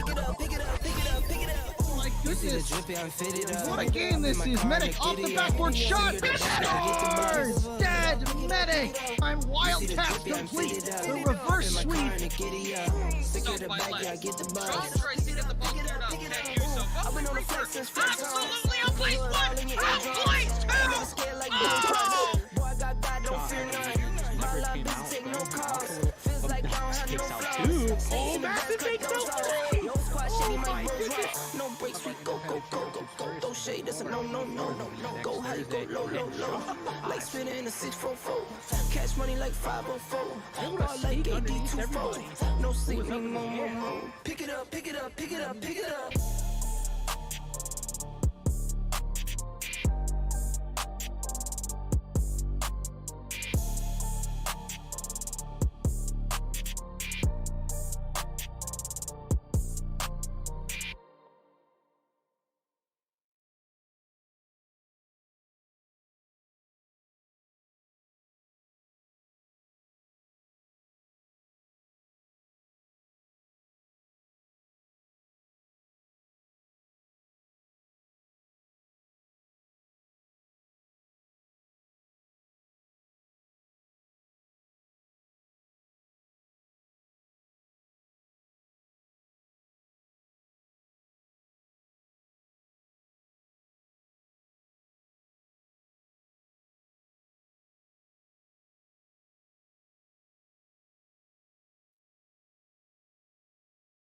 Oh my goodness. What a game this is. Medic off the backboard shot. Scores! Dead Medic. I'm Wildcats complete. The reverse sweep. Absolutely a place one. Place two. Oh! Oh, massive takes out three. Oh my goodness. No breaks, we go. Throw shade, that's a no. Go high, go low. Like spinning in a 644. Cash money like 504. All like AD24. No sleep, no more. Pick it up.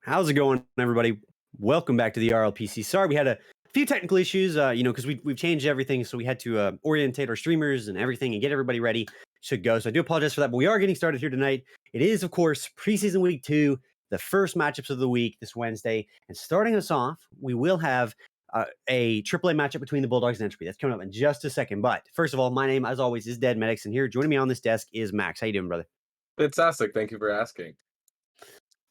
How's it going, everybody? Welcome back to the RLPC. Sorry, we had a few technical issues, because we've changed everything, so we had to orientate our streamers and everything and get everybody ready to go. So I do apologize for that, but we are getting started here tonight. It is, of course, preseason week 2, the first matchups of the week this Wednesday. And starting us off, we will have a AAA matchup between the Bulldogs and Entropy. That's coming up in just a second. But first of all, my name, as always, is Dead Medics, and here joining me on this desk is Max. How you doing, brother? Fantastic. Thank you for asking.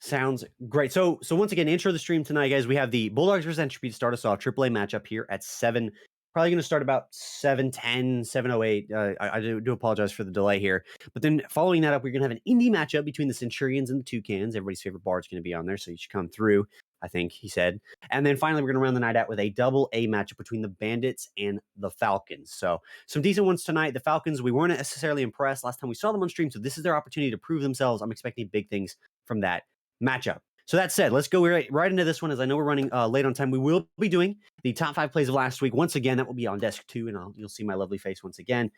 Sounds great. So once again, intro the stream tonight, guys. We have the Bulldogs versus Entropy to start us off. AAA matchup here at 7. Probably going to start about 7:10, 7:08. I do apologize for the delay here. But then following that up, we're going to have an indie matchup between the Centurions and the Toucans. Everybody's favorite bard's going to be on there, so you should come through, I think he said. And then finally, we're going to round the night out with a double A matchup between the Bandits and the Falcons. So some decent ones tonight. The Falcons, we weren't necessarily impressed last time we saw them on stream, so this is their opportunity to prove themselves. I'm expecting big things from that matchup. So that said, let's go right into this one, as I know we're running late on time. We will be doing the top 5 plays of last week. Once again, that will be on desk 2, and you'll see my lovely face once again.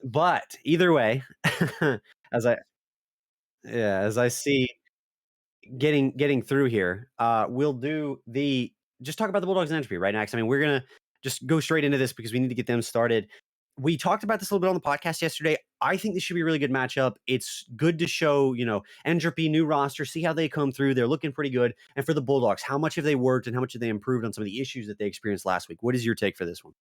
But either way, as I see getting through here, we'll do just talk about the Bulldogs and Entropy right next. I mean, we're gonna just go straight into this because we need to get them started. We talked about this a little bit on the podcast yesterday. I think this should be a really good matchup. It's good to show, Entropy, new roster, see how they come through. They're looking pretty good. And for the Bulldogs, how much have they worked and how much have they improved on some of the issues that they experienced last week? What is your take for this one?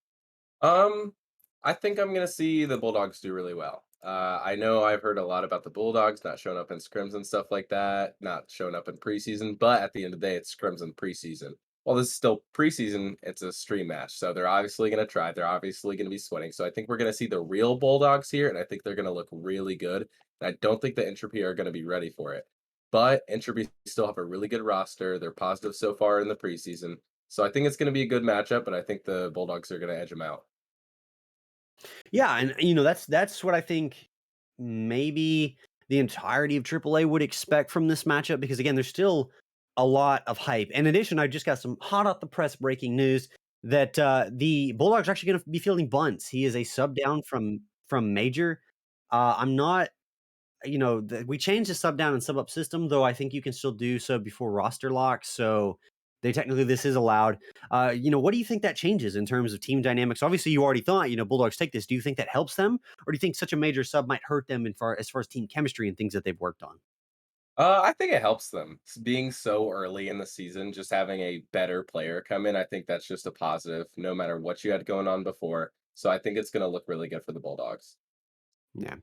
I think I'm going to see the Bulldogs do really well. I know I've heard a lot about the Bulldogs not showing up in scrims and stuff like that, not showing up in preseason, but at the end of the day, it's scrims and preseason. While this is still preseason, it's a stream match, so they're obviously going to try. They're obviously going to be sweating. So I think we're going to see the real Bulldogs here, and I think they're going to look really good. And I don't think the Entropy are going to be ready for it. But Entropy still have a really good roster. They're positive so far in the preseason. So I think it's going to be a good matchup, and I think the Bulldogs are going to edge them out. Yeah, and that's what I think maybe the entirety of AAA would expect from this matchup, because again, there's still a lot of hype. In addition, I just got some hot off the press breaking news that the Bulldogs are actually going to be fielding bunts. He is a sub down from Major. I'm not, we changed the sub down and sub up system, though I think you can still do so before roster lock. So this is allowed. What do you think that changes in terms of team dynamics? Obviously, you already thought, Bulldogs take this. Do you think that helps them, or do you think such a major sub might hurt them as far as team chemistry and things that they've worked on? I think it helps them. Being so early in the season, just having a better player come in, I think that's just a positive, no matter what you had going on before. So I think it's going to look really good for the Bulldogs. Yeah.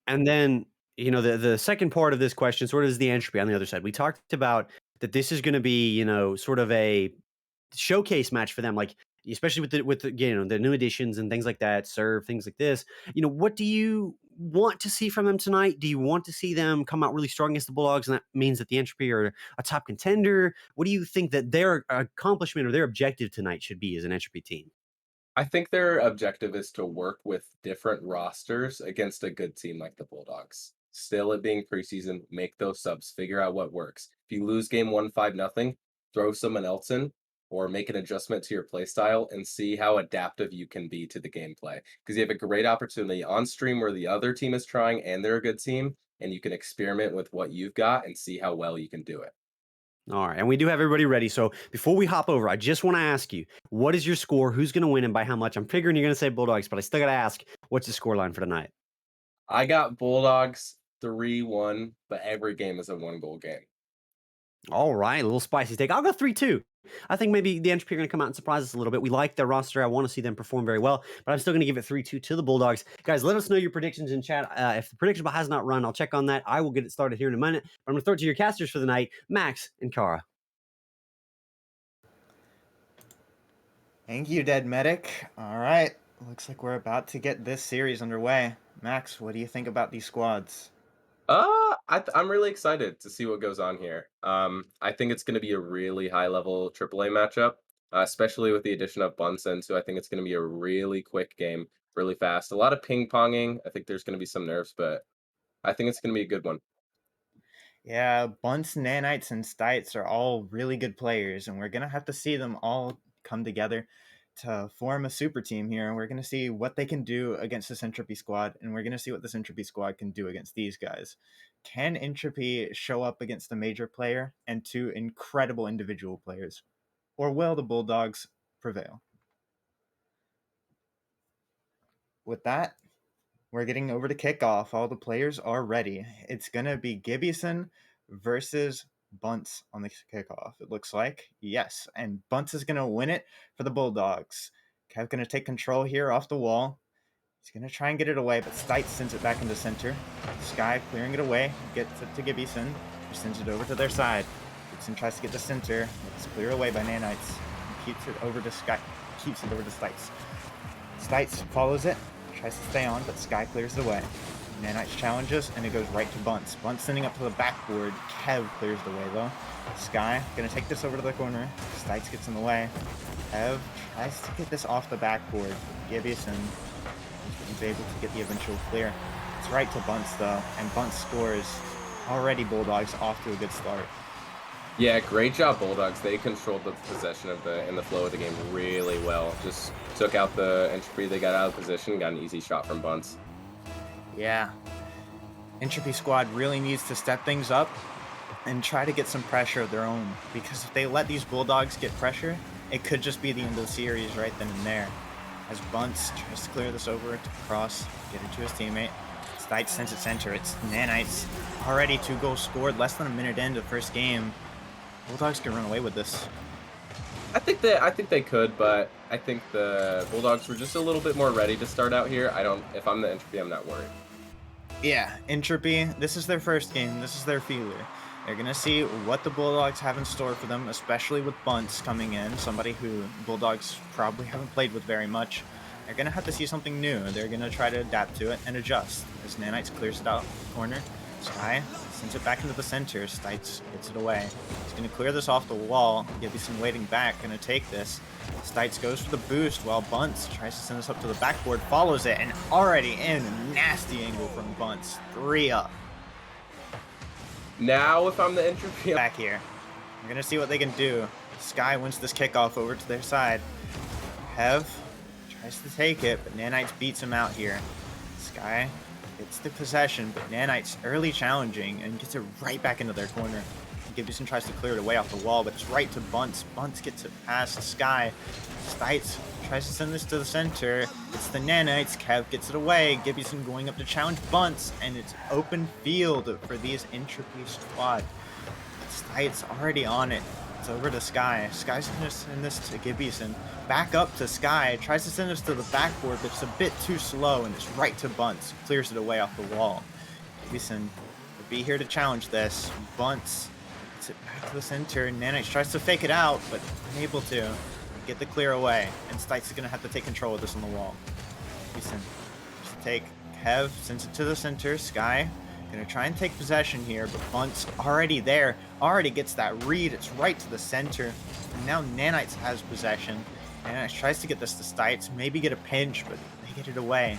And then, the second part of this question sort of is the Entropy on the other side. We talked about that this is going to be, sort of a showcase match for them. Like, especially with the the new additions and things like that, serve things like this. What do you want to see from them tonight? Do you want to see them come out really strong against the Bulldogs, and that means that the Entropy are a top contender? What do you think that their accomplishment or their objective tonight should be as an Entropy team? I think their objective is to work with different rosters against a good team like the Bulldogs. Still, it being preseason, make those subs, figure out what works. If you lose game 1 5-0, throw someone else in or make an adjustment to your play style and see how adaptive you can be to the gameplay. Because you have a great opportunity on stream where the other team is trying and they're a good team, and you can experiment with what you've got and see how well you can do it. All right, and we do have everybody ready. So before we hop over, I just want to ask you, what is your score? Who's going to win and by how much? I'm figuring you're going to say Bulldogs, but I still got to ask, what's the score line for tonight? I got Bulldogs 3-1, but every game is a 1-goal game. All right, a little spicy take. I'll go 3-2. I think maybe the Entropy are going to come out and surprise us a little bit. We like their roster. I want to see them perform very well, but I'm still going to give it 3-2 to the Bulldogs. Guys, let us know your predictions in chat. If the prediction has not run, I'll check on that. I will get it started here in a minute, but I'm going to throw it to your casters for the night, Max and Kara. Thank you, Dead Medic. All right, looks like we're about to get this series underway. Max, what do you think about these squads? I'm really excited to see what goes on here. I think it's going to be a really high-level AAA matchup, especially with the addition of Bunsen. So I think it's going to be a really quick game, really fast. A lot of ping-ponging. I think there's going to be some nerves, but I think it's going to be a good one. Yeah, Bunts, Nanites, and Stites are all really good players, and we're going to have to see them all come together to form a super team here. We're going to see what they can do against this Entropy squad, and we're going to see what this Entropy squad can do against these guys. Can Entropy show up against a major player and two incredible individual players? Or will the Bulldogs prevail? With that, we're getting over to kickoff. All the players are ready. It's going to be Gibbyson versus Bunts on the kickoff, it looks like. Yes, and Bunts is going to win it for the Bulldogs. Kev's going to take control here off the wall. He's going to try and get it away, but Stites sends it back into center. Sky clearing it away, gets it to Gibbyson, who sends it over to their side. Gibson tries to get to center. It's cleared away by Nanites. He keeps it over to Sky. Keeps it over to Stites. Stites follows it, tries to stay on, but Sky clears it away. Nanites challenges, and it goes right to Bunts. Bunts sending up to the backboard. Kev clears the way, though. Sky going to take this over to the corner. Stites gets in the way. Kev tries to get this off the backboard. Gibbyson is able to get the eventual clear. It's right to Bunts, though, and Bunts scores. Already Bulldogs off to a good start. Yeah, great job, Bulldogs. They controlled the possession of and the flow of the game really well. Just took out the Entropy. They got out of position, got an easy shot from Bunts. Yeah. Entropy squad really needs to step things up and try to get some pressure of their own, because if they let these Bulldogs get pressure, it could just be the end of the series right then and there. As Bunts tries to clear this over to cross, get it to his teammate. Stites sends it center. It's Nanites. Already 2 goals scored, less than a minute into the first game. Bulldogs can run away with this. I think they could, but I think the Bulldogs were just a little bit more ready to start out here. If I'm the Entropy, I'm not worried. Yeah, Entropy, this is their first game. This is their feeler. They're going to see what the Bulldogs have in store for them, especially with Bunts coming in, somebody who Bulldogs probably haven't played with very much. They're going to have to see something new. They're going to try to adapt to it and adjust. As Nanites clears it out the corner, Sky sends it back into the center. Stites gets it away. He's going to clear this off the wall. Gibbyson waiting back, going to take this. Stites goes for the boost while Bunts tries to send this up to the backboard, follows it, and already in a nasty angle from Bunts. 3 up. Now, if I'm the Entropy, Back here. We're going to see what they can do. Sky wins this kickoff over to their side. Kev tries to take it, but Nanites beats him out here. Sky gets the possession, but Nanites early challenging and gets it right back into their corner. Gibson tries to clear it away off the wall, but it's right to Bunts. Bunts gets it past Sky. Stites tries to send this to the center. It's the Nanites. Kev gets it away. Gibson going up to challenge Bunts, and it's open field for these Entropy squad. Stites already on it. It's over to Sky. Sky's going to send this to Gibson. Back up to Sky. Tries to send this to the backboard, but it's a bit too slow, and it's right to Bunts. Clears it away off the wall. Gibson will be here to challenge this. Bunts gets it back to the center. Nanites tries to fake it out, but unable to. get the clear away, and Stites is going to have to take control of this on the wall. Decent. Just take Kev, sends it to the center. Sky going to try and take possession here, but Bunt's already there, already gets that read. It's right to the center. And now Nanites has possession. Nanites tries to get this to Stites, maybe get a pinch, but they get it away.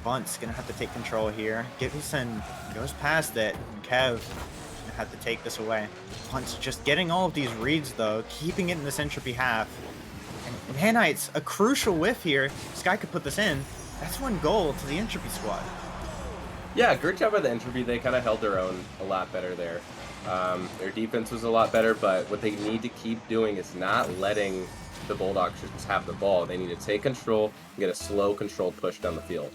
Bunt's going to have to take control here. Gibson goes past it, and Kev going to have to take this away. Bunt's just getting all of these reads, though, keeping it in this entropy half. And Nanites, a crucial whiff here. Sky could put this in. That's 1 goal to the entropy squad. Yeah, great job by the entropy. They kind of held their own a lot better there. Their defense was a lot better, but what they need to keep doing is not letting the Bulldogs just have the ball. They need to take control and get a slow, controlled push down the field.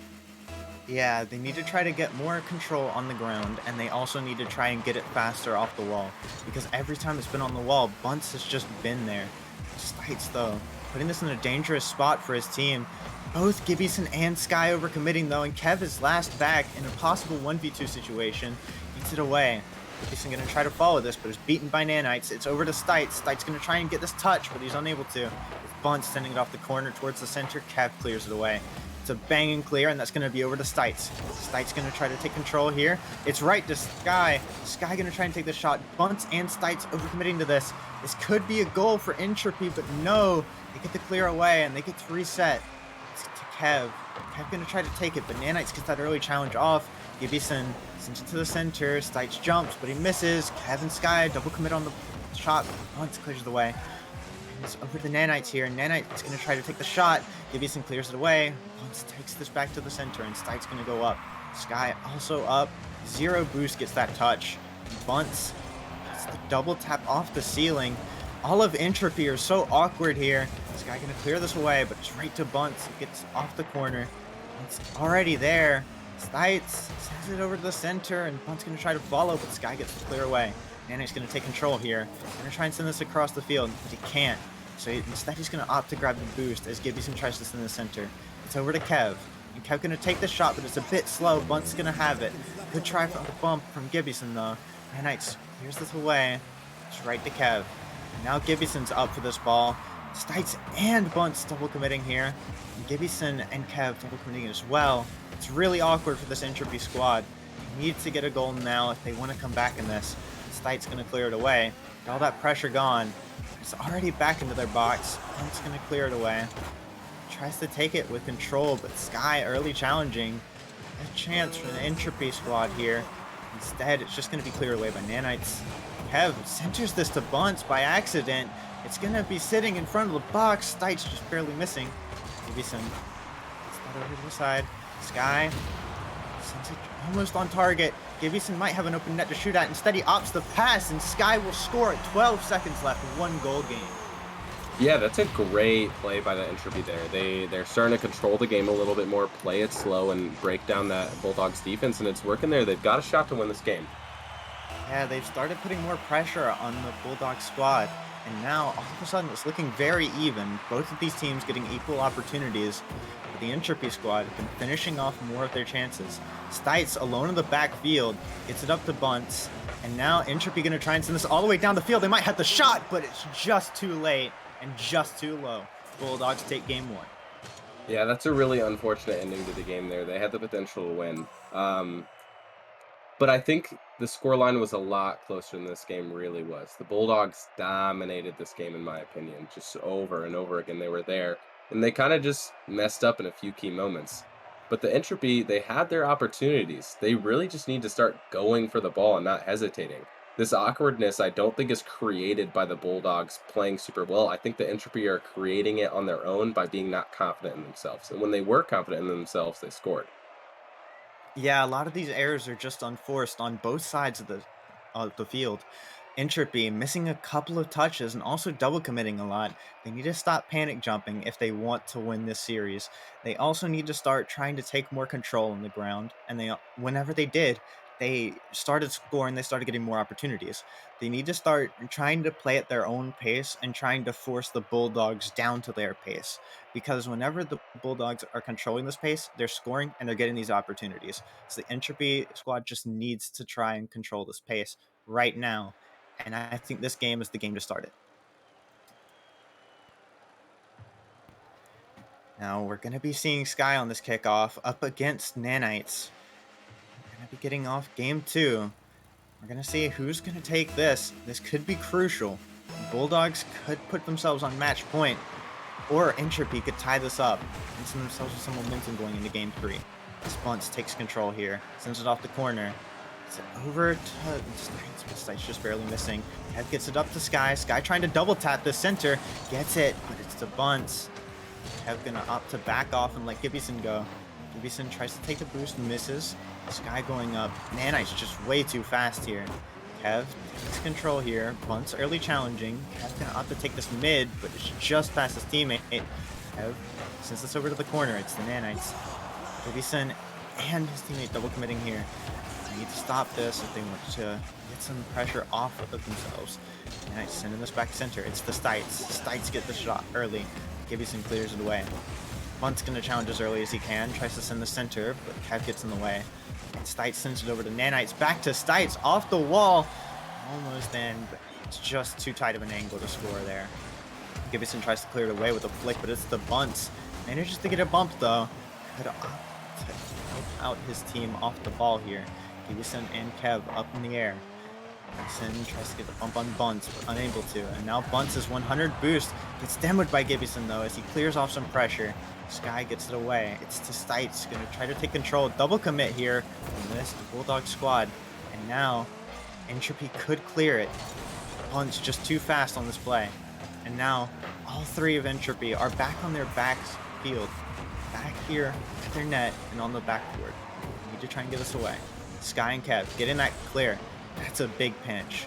Yeah, they need to try to get more control on the ground, and they also need to try and get it faster off the wall, because every time it's been on the wall, Bunts has just been there. Stites, though, putting this in a dangerous spot for his team. Both Gibson and Sky overcommitting, though, and Kev is last back in a possible 1v2 situation. Gets it away. Gibson going to try to follow this, but is beaten by Nanites. It's over to Stites. Stites going to try and get this touch, but he's unable to. With Bunt sending it off the corner towards the center, Kev clears it away. It's a banging clear, and that's going to be over to Stites. Stites going to try to take control here. It's right to Sky. Sky going to try and take the shot. Bunt and Stites overcommitting to this. This could be a goal for Entropy, but no. They get the clear away, and they get to reset. It's to Kev. Kev going to try to take it, but Nanites gets that early challenge off. Gibson sends it to the center. Stites jumps, but he misses. Kev and Sky double commit on the shot. Bunt clears it away. It's over the Nanites here. Nanites going to try to take the shot. Gibson clears it away. Bunt takes this back to the center, and Stites going to go up. Sky also up. Zero boost gets that touch. Bunts gets the double tap off the ceiling. All of Entropy are so awkward here. Sky going to clear this away, but it's right to Bunts. It gets off the corner. Bunt's already there. Stites sends it over to the center, and Bunt's going to try to follow, but Sky gets the clear away. Nani's going to take control here. Going to try and send this across the field, but he can't. So instead, he's going to opt to grab the boost as Gibson tries to send the center. It's over to Kev. And Kev going to take the shot, but it's a bit slow. Bunt's going to have it. Good try from the bump from Gibson, though. Nanites clears this away. It's right to Kev. And now Gibson's up for this ball. Stites and Bunt's double committing here. And Gibson and Kev double committing as well. It's really awkward for this Entropy squad. They need to get a goal now if they want to come back in this. Stites going to clear it away. With all that pressure gone. It's already back into their box. Bunt's going to clear it away. Tries to take it with control, but Sky early challenging. A chance for the Entropy squad here. Instead, it's just going to be cleared away by Nanites. Kev centers this to Bunts by accident. It's going to be sitting in front of the box. Stites just barely missing. Gibson gets that over to the side. Sky sends it almost on target. Gibson might have an open net to shoot at. Instead, he opts the pass, and Sky will score at 12 seconds left. 1 goal game. Yeah, that's a great play by the Entropy there. They're starting to control the game a little bit more, play it slow, and break down that Bulldogs defense, and it's working there. They've got a shot to win this game. Yeah, they've started putting more pressure on the Bulldog squad, and now all of a sudden it's looking very even. Both of these teams getting equal opportunities, but the Entropy squad have been finishing off more of their chances. Stites alone in the backfield gets it up to Bunts, and now Entropy going to try and send this all the way down the field. They might have the shot, but it's just too late and just too low. Bulldogs take game 1. Yeah, that's a really unfortunate ending to the game there. They had the potential to win. But I think the scoreline was a lot closer than this game really was. The Bulldogs dominated this game, in my opinion, just over and over again. They were there, and they kind of just messed up in a few key moments. But the Entropy, they had their opportunities. They really just need to start going for the ball and not hesitating. This awkwardness, I don't think, is created by the Bulldogs playing super well. I think the Entropy are creating it on their own by being not confident in themselves. And when they were confident in themselves, they scored. Yeah, a lot of these errors are just unforced on both sides of the field. Entropy missing a couple of touches and also double committing a lot. They need to stop panic jumping if they want to win this series. They also need to start trying to take more control on the ground, and whenever they did, they started scoring, they started getting more opportunities. They need to start trying to play at their own pace and trying to force the Bulldogs down to their pace. Because whenever the Bulldogs are controlling this pace, they're scoring and they're getting these opportunities. So the Entropy squad just needs to try and control this pace right now. And I think this game is the game to start it. Now we're going to be seeing Sky on this kickoff up against Nanites. We're going to be getting off game 2. We're going to see who's going to take this. This could be crucial. Bulldogs could put themselves on match point, or Entropy could tie this up and send themselves with some momentum going into game 3. This Bunts takes control here, sends it off the corner. It's over to Stites, just barely missing. Kev gets it up to Sky. Sky trying to double tap the center, gets it, but it's to Bunts. Kev gonna opt to back off and let Gibbyson go. Gibbyson tries to take the boost and misses. Sky going up. Nanite's just way too fast here. Kev takes control here. Bunts early challenging. Kev gonna opt to take this mid, but it's just past his teammate. Kev sends this over to the corner. It's the Nanites. Gibbyson and his teammate double committing here. They need to stop this if they want to get some pressure off of themselves. Nanites sending this back center. It's the Stites. Stites get the shot early. Gibbyson clears it away. Bunt's gonna challenge as early as he can. Tries to send the center, but Kev gets in the way. And Stites sends it over to Nanites. Back to Stites, off the wall. Almost in, but it's just too tight of an angle to score there. Gibbyson tries to clear it away with a flick, but it's the Bunts. Manages to get a bump though. Could opt to help out his team off the ball here. Gibbyson and Kev up in the air. Gibbyson tries to get the bump on Bunts, but unable to. And now Bunts is 100 boost. Gets demoed by Gibbyson though as he clears off some pressure. Sky gets it away. It's to Stites. Gonna try to take control. Double commit here from this Bulldog squad. And now Entropy could clear it. Bunts just too fast on this play. And now all 3 of Entropy are back on their back field. Back here at their net and on the backboard. We need to try and get this away. Sky and Kev getting that clear. That's a big pinch.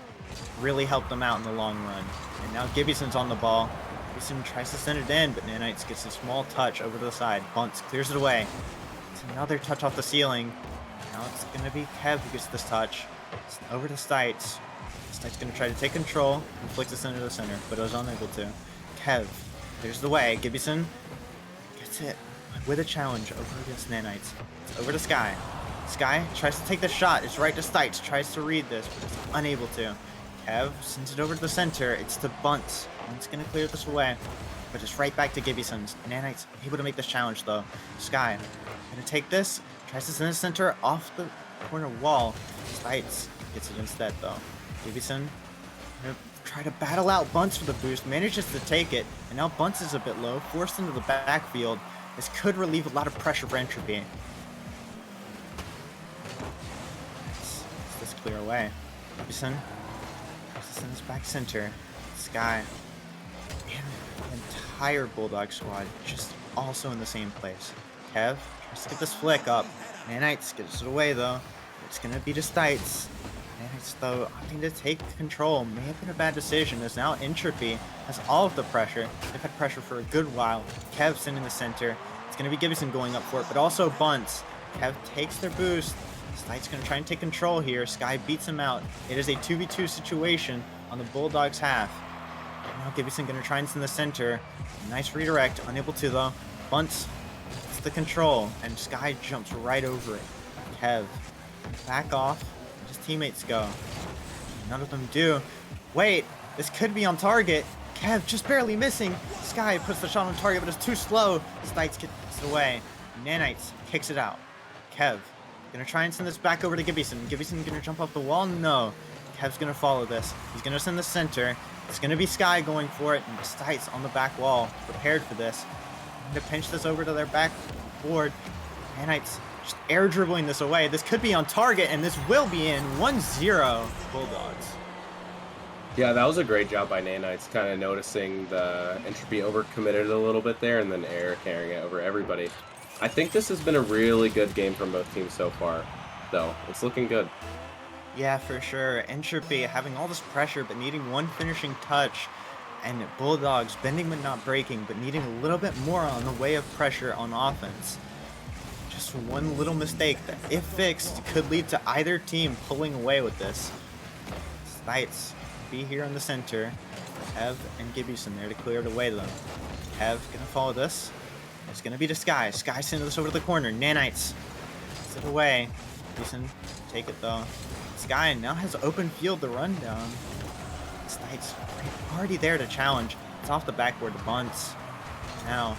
Really helped them out in the long run. And now Gibbyson's on the ball. Gibbyson tries to send it in, but Nanites gets a small touch over to the side. Bunts clears it away. It's another touch off the ceiling. Now it's going to be Kev who gets this touch. It's over to Stites. Stites going to try to take control and flick this into the center, but it was unable to. Kev clears the way. Gibbyson gets it with a challenge over against Nanites. It's over to Sky. Sky tries to take the shot. It's right to Stites. Tries to read this, but it's unable to. Kev sends it over to the center. It's to Bunts. Bunts going to clear this away, but it's right back to Gibbyson's. Nanites able to make this challenge, though. Sky going to take this. Tries to send the center off the corner wall. Stites gets it instead, though. Gibbyson going to try to battle out Bunts for the boost. Manages to take it, and now Bunts is a bit low. Forced into the backfield. This could relieve a lot of pressure for Entropy. Let's clear away. Gibbyson sends this back center. Sky and the entire Bulldog squad just also in the same place. Kev tries to get this flick up. Nanites gets it away though. It's gonna be to Stites. Nanites though opting to take control may have been a bad decision as now Entropy has all of the pressure. They've had pressure for a good while. Kev sending the center. It's gonna be Gibbyson going up for it, but also Bunts. Kev takes their boost. Stites gonna try and take control here. Sky beats him out. It is a 2v2 situation on the Bulldogs half. And now Gibbyson gonna try and send the center. Nice redirect, unable to though. Bunts gets the control, and Sky jumps right over it. Kev, back off. His teammates go. None of them do. Wait, this could be on target. Kev just barely missing. Sky puts the shot on target, but it's too slow. Stites gets it away. Nanites kicks it out. Kev gonna try and send this back over to Gibbyson. Gibbyson gonna jump off the wall? No. Kev's gonna follow this. He's gonna send the center. It's gonna be Sky going for it, and Stites on the back wall, prepared for this. To pinch this over to their back board. Nanites just air dribbling this away. This could be on target, and this will be in 1-0 Bulldogs. Yeah, that was a great job by Nanites, kind of noticing the Entropy overcommitted a little bit there and then air carrying it over everybody. I think this has been a really good game from both teams so far, though. It's looking good. Yeah, for sure. Entropy having all this pressure, but needing one finishing touch. And Bulldogs bending but not breaking, but needing a little bit more on the way of pressure on offense. Just one little mistake that, if fixed, could lead to either team pulling away with this. Stites be here in the center. Kev and Gibbyson there to clear it away, though. Kev gonna follow this. It's gonna be to Sky. Sky sending this over to the corner. Nanites gets it away. Gibbyson take it though. Sky now has open field to run down. Stites already there to challenge. It's off the backboard to Bunts. Now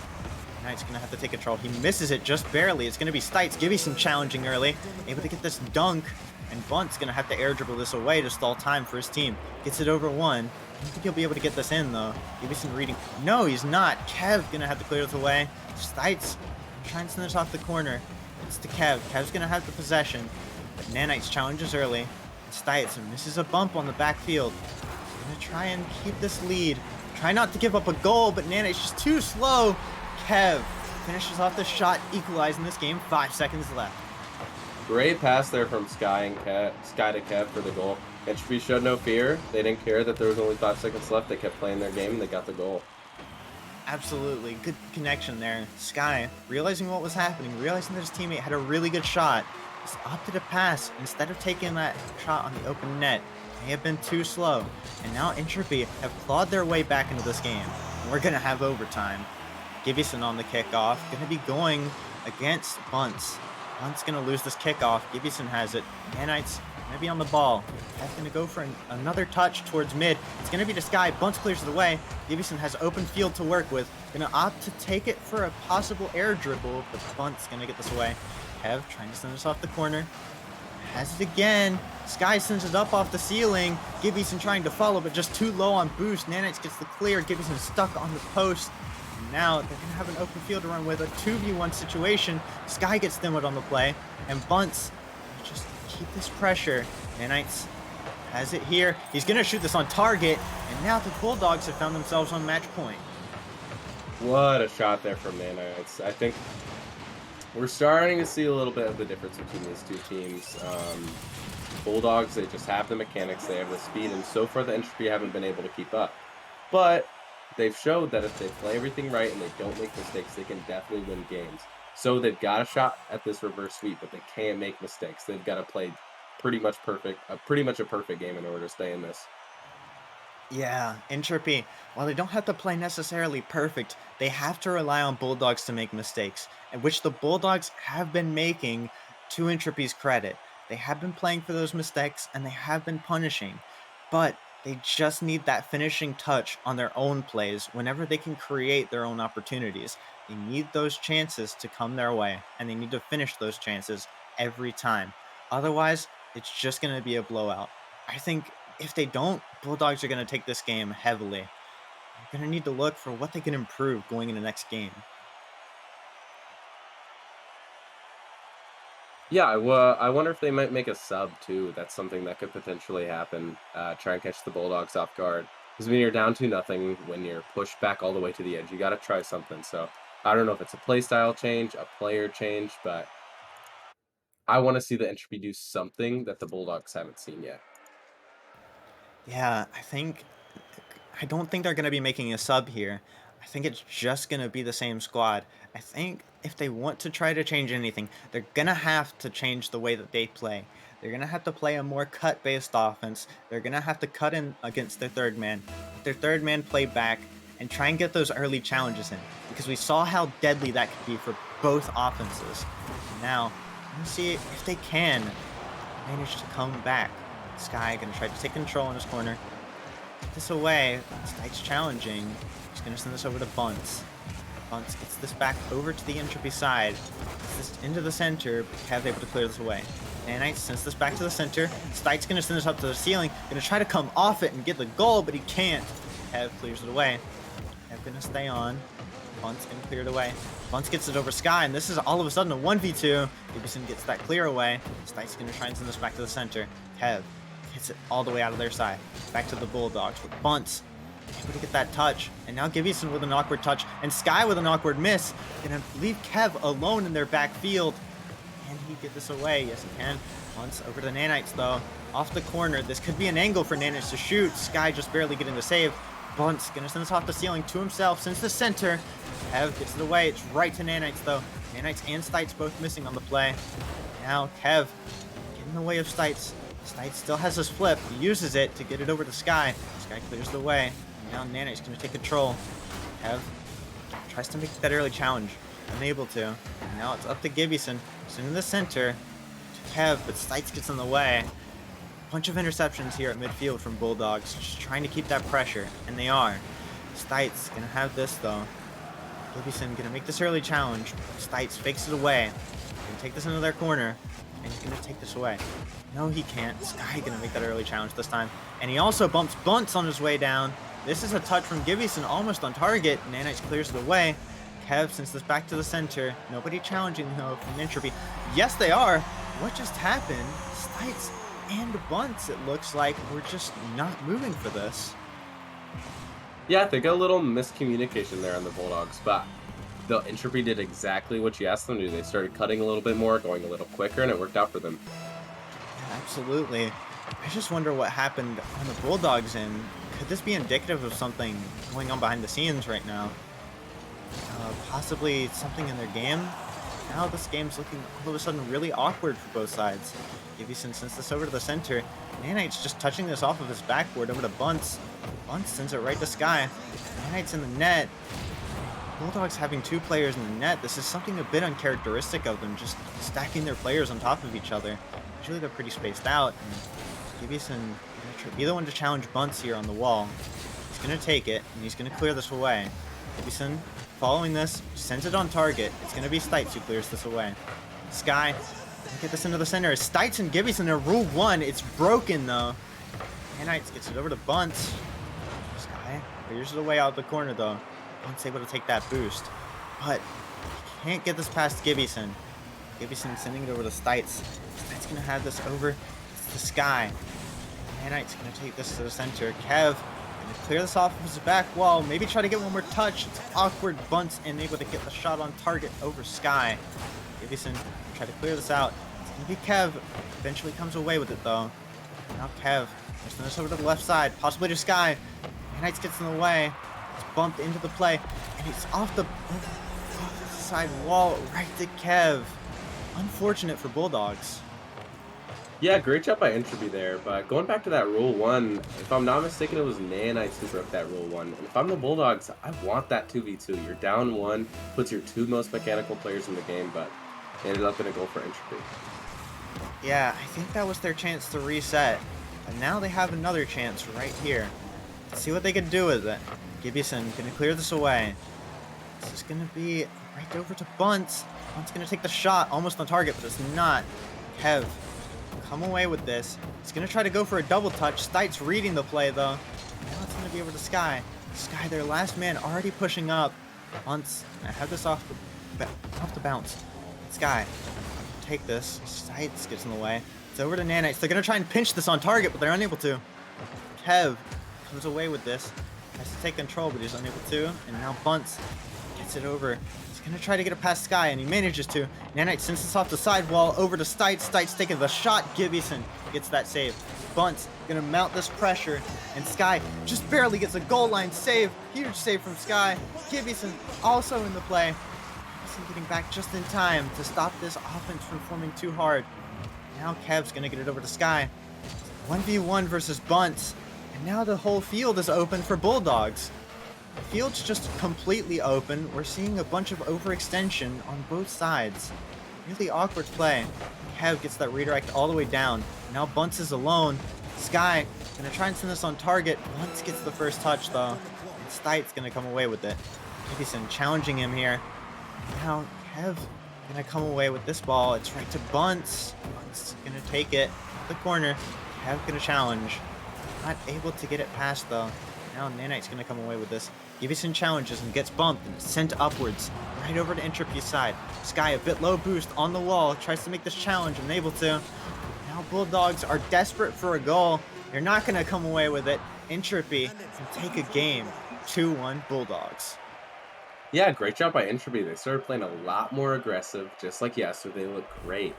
Knight's gonna have to take control. He misses it just barely. It's gonna be Stites. Gibbyson challenging early, able to get this dunk, and Bunt's gonna have to air dribble this away to stall time for his team. Gets it over one. I don't think he'll be able to get this in though. Gibbyson reading. No, he's not. Kev gonna have to clear this away. Stites trying to send this off the corner. It's to Kev. Kev's gonna have the possession, but Nanites challenges early. Stites misses a bump on the backfield. Gonna try and keep this lead. Try not to give up a goal, but Nanites just too slow. Kev finishes off the shot, equalizing this game. 5 seconds left. Great pass there from Sky to Kev for the goal. Entropy showed no fear. They didn't care that there was only 5 seconds left. They kept playing their game and they got the goal. Absolutely. Good connection there. Sky, realizing what was happening, realizing that his teammate had a really good shot, just opted to pass instead of taking that shot on the open net. May have been too slow. And now Entropy have clawed their way back into this game. We're going to have overtime. Gibbyson on the kickoff. Going to be going against Bunts. Bunt's going to lose this kickoff. Gibbyson has it. Nanites going to be on the ball. That's going to go for another touch towards mid. It's going to be to Sky. Bunts clears it away. Gibbyson has open field to work with. Going to opt to take it for a possible air dribble, but Bunt's going to get this away. Kev trying to send this off the corner. Has it again. Sky sends it up off the ceiling. Gibbyson trying to follow, but just too low on boost. Nanites gets the clear. Gibbyson stuck on the post. And now they're going to have an open field to run with, a 2v1 situation. Sky gets demoed on the play, and Bunts just keep this pressure. Nanites has it here. He's going to shoot this on target, and now the Bulldogs have found themselves on match point. What a shot there from Nanites. I think we're starting to see a little bit of the difference between these two teams. Bulldogs, they just have the mechanics, they have the speed, and so far the Entropy haven't been able to keep up. But they've showed that if they play everything right and they don't make mistakes, they can definitely win games. So they've got a shot at this reverse sweep, but they can't make mistakes. They've got to play pretty much a perfect game in order to stay in this. Yeah, Entropy, while they don't have to play necessarily perfect, they have to rely on Bulldogs to make mistakes, and which the Bulldogs have been making, to Entropy's credit. They have been playing for those mistakes, and they have been punishing, but they just need that finishing touch on their own plays whenever they can create their own opportunities. They need those chances to come their way, and they need to finish those chances every time. Otherwise, it's just going to be a blowout. I think if they don't, Bulldogs are going to take this game heavily. They're going to need to look for what they can improve going into the next game. Yeah, I wonder if they might make a sub too. That's something that could potentially happen. Try and catch the Bulldogs off guard. Because when you're down 2-0, when you're pushed back all the way to the edge, you got to try something. So I don't know if it's a play style change, a player change, but I want to see the Entropy do something that the Bulldogs haven't seen yet. Yeah, I don't think they're going to be making a sub here. I think it's just going to be the same squad. I think if they want to try to change anything, they're going to have to change the way that they play. They're going to have to play a more cut-based offense. They're going to have to cut in against their third man. Let their third man play back and try and get those early challenges in, because we saw how deadly that could be for both offenses. Now, let's see if they can manage to come back. Sky going to try to take control in his corner. Get this away. Stites challenging. He's going to send this over to Bunts. Bunts gets this back over to the Entropy side. Gets this into the center. Kev able to clear this away. Nanites sends this back to the center. Stites going to send this up to the ceiling. Going to try to come off it and get the goal, but he can't. Kev clears it away. Kev going to stay on. Bunts going to clear it away. Bunts gets it over Sky, and this is all of a sudden a 1v2. Gibbyson gets that clear away. Stites going to try and send this back to the center. Kev hits it all the way out of their side. Back to the Bulldogs with Bunts able to get that touch. And now Gibbyson with an awkward touch, and Sky with an awkward miss. Gonna leave Kev alone in their backfield. Can he get this away? Yes, he can. Bunts over to the Nanites, though. Off the corner. This could be an angle for Nanites to shoot. Sky just barely getting the save. Bunts gonna send this off the ceiling to himself. Sends the center. Kev gets it away. It's right to Nanites, though. Nanites and Stites both missing on the play. Now Kev getting in the way of Stites. Stites still has his flip. He uses it to get it over to Sky. Sky clears the way. Now Nanites going to take control. Kev tries to make that early challenge. Unable to. And now it's up to Gibbyson. He's in the center to Kev, but Stites gets in the way. Bunch of interceptions here at midfield from Bulldogs. Just trying to keep that pressure. And they are. Stites going to have this, though. Gibson gonna make this early challenge. Stites fakes it away. Gonna take this into their corner, and he's gonna take this away. No, he can't. Sky gonna make that early challenge this time. And he also bumps Bunts on his way down. This is a touch from Gibson, almost on target. Nanites clears it away. Kev sends this back to the center. Nobody challenging though from Entropy. Yes, they are. What just happened? Stites and Bunts, it looks like, we're just not moving for this. Yeah, I think a little miscommunication there on the Bulldogs, but the Entropy did exactly what you asked them to do. They started cutting a little bit more, going a little quicker, and it worked out for them. Yeah, absolutely. I just wonder what happened on the Bulldogs end. Could this be indicative of something going on behind the scenes right now? Possibly something in their game? Now this game's looking all of a sudden really awkward for both sides. Gibson sends this over to the center. Nanite's just touching this off of his backboard over to Bunts. Bunts sends it right to Sky. Nanite's in the net. Bulldogs having two players in the net. This is something a bit uncharacteristic of them, just stacking their players on top of each other. Usually they're pretty spaced out. And Gibson gonna be the one to challenge Bunts here on the wall. He's gonna take it, and he's gonna clear this away. Gibson, following this, sends it on target. It's gonna be Stites who clears this away. Sky, get this into the center. Stites and Gibson are Rule 1. It's broken though. Nanites gets it over to Bunts. Sky clears it away out the corner though. Bunts able to take that boost. But he can't get this past Gibson. Gibson sending it over to Stites. Stites gonna have this over to Sky. Nanite's gonna take this to the center. Kev gonna clear this off of his back wall. Maybe try to get one more touch. It's awkward. Bunts and able to get the shot on target over Sky. Gibson try to clear this out. It's gonna be Kev. Eventually comes away with it though. Now Kev sends this over to the left side, possibly to Sky. Nanites gets in the way. It's bumped into the play, and it's off the side wall right to Kev. Unfortunate for Bulldogs. Yeah, great job by Entropy there, but going back to that Rule 1, if I'm not mistaken, it was Nanites who broke that Rule 1. And if I'm the Bulldogs, I want that 2v2. You're down 1, puts your two most mechanical players in the game, but they ended up in a goal for Entropy. Yeah, I think that was their chance to reset. But now they have another chance right here. Let's see what they can do with it. Gibson gonna clear this away. This is gonna be right over to Bunts. Bunts gonna take the shot, almost on target, but it's not. Kev, come away with this. He's gonna try to go for a double touch. Stites reading the play though. Now it's gonna be over to Sky. Sky, their last man, already pushing up. Bunts, I have this off the bounce. Sky, take this. Stites gets in the way. It's over to Nanites. They're gonna try and pinch this on target, but they're unable to. Kev comes away with this. Has to take control, but he's unable to. And now Bunts gets it over. He's gonna try to get it past Sky, and he manages to. Nanite sends this off the sidewall over to Stites. Stites taking the shot. Gibson gets that save. Bunts gonna mount this pressure, and Sky just barely gets a goal line save. Huge save from Sky. Gibson also in the play. Gibson getting back just in time to stop this offense from forming too hard. Now Kev's gonna get it over to Sky. 1v1 versus Bunts. And now the whole field is open for Bulldogs. The field's just completely open. We're seeing a bunch of overextension on both sides. Really awkward play. Kev gets that redirect all the way down. Now Bunts is alone. Sky gonna try and send this on target. Bunts gets the first touch though. And Stites gonna come away with it. Gibson challenging him here. Now Kev gonna come away with this ball. It's right to Bunts. Bunts gonna take it to the corner. Kev gonna challenge. Not able to get it past though. Now Nanite's gonna come away with this. Gibson challenges and gets bumped and sent upwards. Right over to Entropy's side. Sky a bit low boost on the wall. Tries to make this challenge, unable to. Now Bulldogs are desperate for a goal. They're not gonna come away with it. Entropy can take a game. 2-1 Bulldogs. Yeah, great job by Entropy. They started playing a lot more aggressive, just like yesterday. They looked great.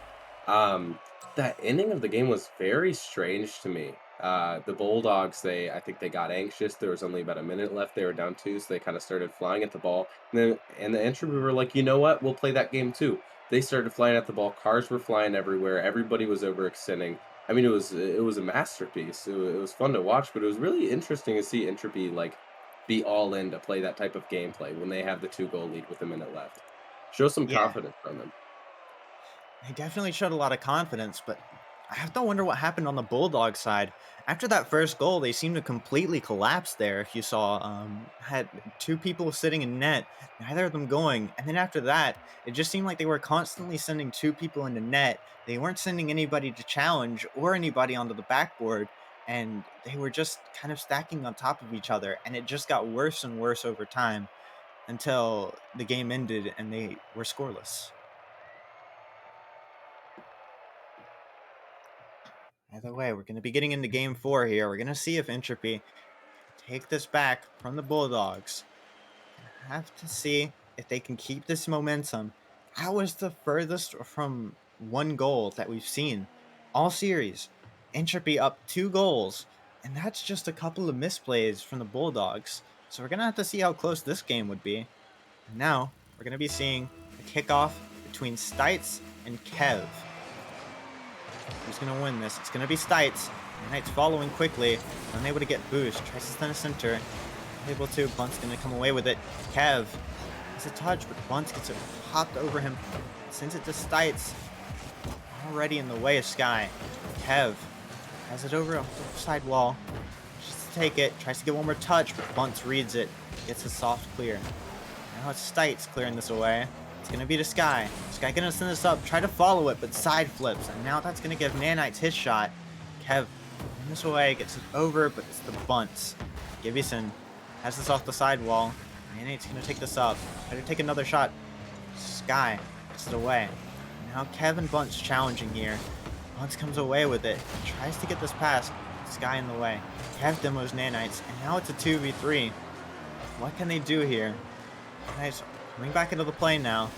That ending of the game was very strange to me. The Bulldogs, I think they got anxious. There was only about a minute left. They were down 2, so they kind of started flying at the ball. And the Entropy were like, you know what? We'll play that game too. They started flying at the ball. Cars were flying everywhere. Everybody was overextending. I mean, it was a masterpiece. It was fun to watch, but it was really interesting to see Entropy be all in to play that type of gameplay when they have the 2-goal lead with a minute left. Show some Yeah. confidence from them. They definitely showed a lot of confidence, but I have to wonder what happened on the Bulldog side. After that first goal, they seemed to completely collapse there. If you saw, had two people sitting in net, neither of them going. And then after that, it just seemed like they were constantly sending two people into net. They weren't sending anybody to challenge or anybody onto the backboard. And they were just kind of stacking on top of each other. And it just got worse and worse over time until the game ended and they were scoreless. Either way, we're going to be getting into game 4 here. We're going to see if Entropy take this back from the Bulldogs. Gonna have to see if they can keep this momentum. That was the furthest from one goal that we've seen all series. Entropy up 2 goals, and that's just a couple of misplays from the Bulldogs. So we're going to have to see how close this game would be. And now we're going to be seeing a kickoff between Stites and Kev. Who's going to win this? It's going to be Stites. Knight's following quickly. Unable to get boost. Tries to stun a center. Able to. Bunt's going to come away with it. Kev has a touch, but Bunt gets it popped over him. Sends it to Stites. Already in the way of Sky. Kev has it over off the side wall. Just to take it. Tries to get one more touch, but Bunt reads it. Gets a soft clear. Now it's Stites clearing this away. It's going to be to Sky. Sky going to send this up, try to follow it, but side flips. And now that's going to give Nanites his shot. Kev in this way, gets it over, but it's the Bunts. Gibson has this off the sidewall. Nanites going to take this up. Try to take another shot. Sky gets it away. Now Kev and Bunts challenging here. Bunts comes away with it. Tries to get this pass. Sky in the way. Kev demos Nanites, and now it's a 2v3. What can they do here? Nanites coming back into the play now.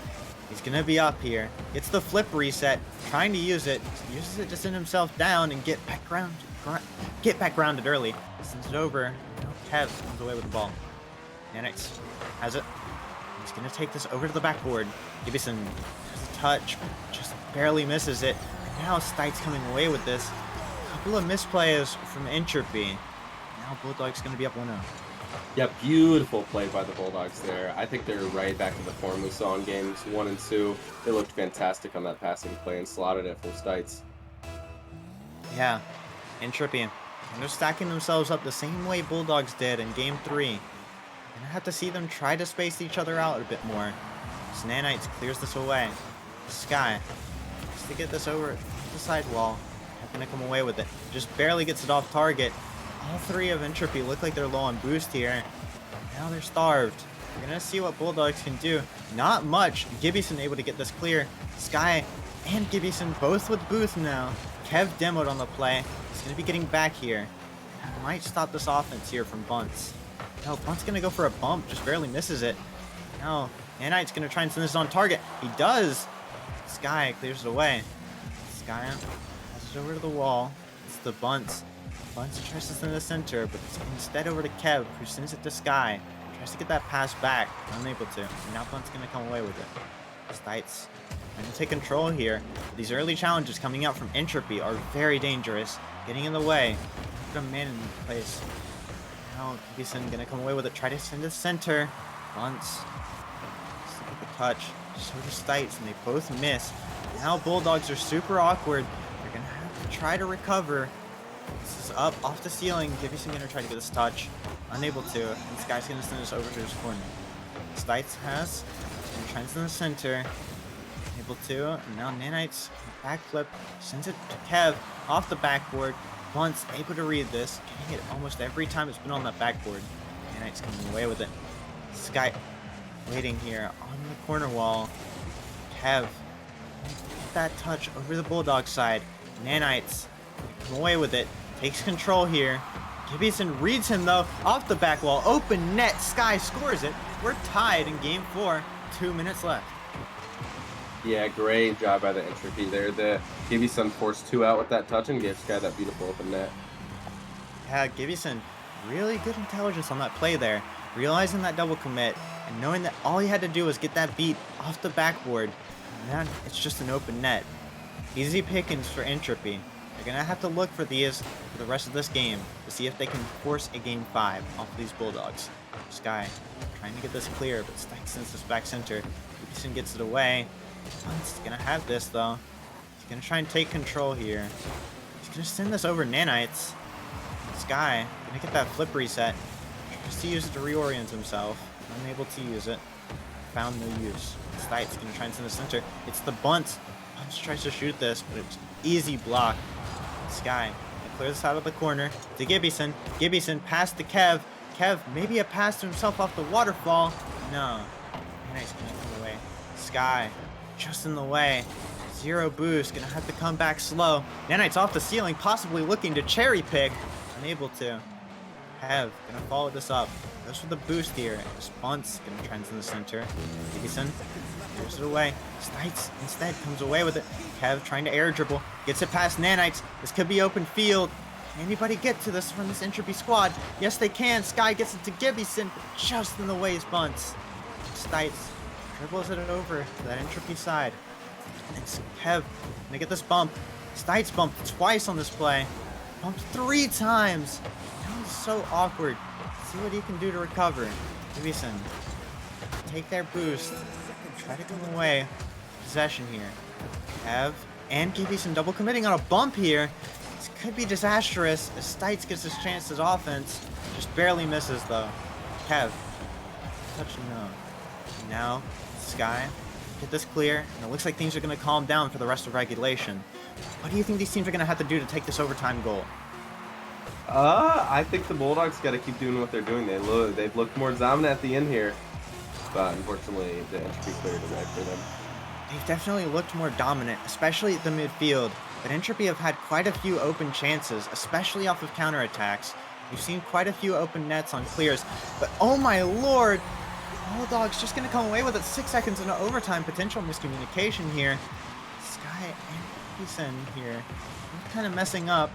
He's going to be up here. Gets the flip reset. Trying to use it. Uses it to send himself down and get back grounded early. Sends it over. Now Kev comes away with the ball. Nanites has it. He's going to take this over to the backboard. Gibson has a touch, but just barely misses it. And now Stites coming away with this. A couple of misplays from Entropy. Now Bulldog's going to be up 1-0. Yeah, beautiful play by the Bulldogs there. I think they're right back to the form we saw in games 1 and 2. They looked fantastic on that passing play and slotted it for Stites. Yeah, Entropy. And they're stacking themselves up the same way Bulldogs did in game 3. And I have to see them try to space each other out a bit more. Nanites clears this away. Sky has to get this over the sidewall. Not gonna come away with it. Just barely gets it off target. All 3 of Entropy look like they're low on boost here. Now they're starved. We're gonna see what Bulldogs can do. Not much. Gibson able to get this clear. Sky and Gibson both with boost now. Kev demoed on the play. He's gonna be getting back here. Might stop this offense here from Bunts. No, Bunt's gonna go for a bump. Just barely misses it. No, Nanites gonna try and send this on target. He does. Sky clears it away. Sky passes over to the wall. It's the Bunts. Bunts tries to send the center, but it's instead over to Kev, who sends it to Sky. Tries to get that pass back, unable to. And now Bunt's gonna come away with it. Stites trying to take control here. These early challenges coming out from Entropy are very dangerous. Getting in the way. Put a man in place. Now Gibson gonna come away with it. Try to send the center. Bunts. Stick with the touch. So does Stites, and they both miss. Now Bulldogs are super awkward. They're gonna have to try to recover. This is up off the ceiling. Gibson gonna try to get this touch. Unable to. And Sky's gonna send this over to his corner. Stites has. And tries in the center. Able to. And now Nanites backflip. Sends it to Kev off the backboard. Bunts able to read this. Getting it almost every time it's been on that backboard. Nanites coming away with it. Sky waiting here on the corner wall. Kev. Get that touch over the Bulldog side. Nanites come away with it. Takes control here. Gibson reads him though. Off the back wall. Open net. Sky scores it. We're tied in game 4. 2 minutes left. Yeah, great job by the Entropy there. The Gibson forced 2 out with that touch and gave Sky that beautiful open net. Yeah, Gibson, really good intelligence on that play there. Realizing that double commit and knowing that all he had to do was get that beat off the backboard. And then it's just an open net. Easy pickings for Entropy. They're going to have to look for these for the rest of this game to see if they can force a game 5 off of these Bulldogs. Sky trying to get this clear, but Stites sends this back center. Gibson gets it away. Bunt's going to have this though. He's going to try and take control here. He's going to send this over nanites. Sky going to get that flip reset. Tries to use it to reorient himself. Unable to use it. Found no use. Stites going to try and send the center. It's the bunt. Bunch tries to shoot this, but it's easy block. Sky clear this out of the corner to Gibson. Gibson past to Kev. Kev, maybe a pass to himself off the waterfall. No. Nice, gonna come away. Sky just in the way. Zero boost, gonna have to come back slow. Nanite's off the ceiling, possibly looking to cherry pick. Unable to. Kev gonna follow this up. Goes for the boost here. Bunts gonna trend in the center. Gibson clears it away. Stites instead comes away with it. Kev trying to air dribble. Gets it past Nanites. This could be open field. Can anybody get to this from this Entropy squad? Yes, they can. Sky gets it to Gibson, but just in the way is Bunts. Stites dribbles it over to that Entropy side. And Kev gonna get this bump. Stites bumped twice on this play. Bumped 3 times. That was so awkward. See what he can do to recover. Gibson take their boost. Try to come away. Possession here. Kev and Gibson double committing on a bump here. This could be disastrous as Stites gets his chance as offense. Just barely misses though. Kev. Touch no. Now, Sky. Get this clear. And it looks like things are going to calm down for the rest of regulation. What do you think these teams are going to have to do to take this overtime goal? I think the Bulldogs got to keep doing what they're doing. They've looked more dominant at the end here, but unfortunately, the Entropy cleared the way for them. They've definitely looked more dominant, especially at the midfield. But Entropy have had quite a few open chances, especially off of counterattacks. We've seen quite a few open nets on clears. But oh my lord! Bulldogs just going to come away with it. 6 seconds into overtime. Potential miscommunication here. Sky and Gibson here. Kind of messing up.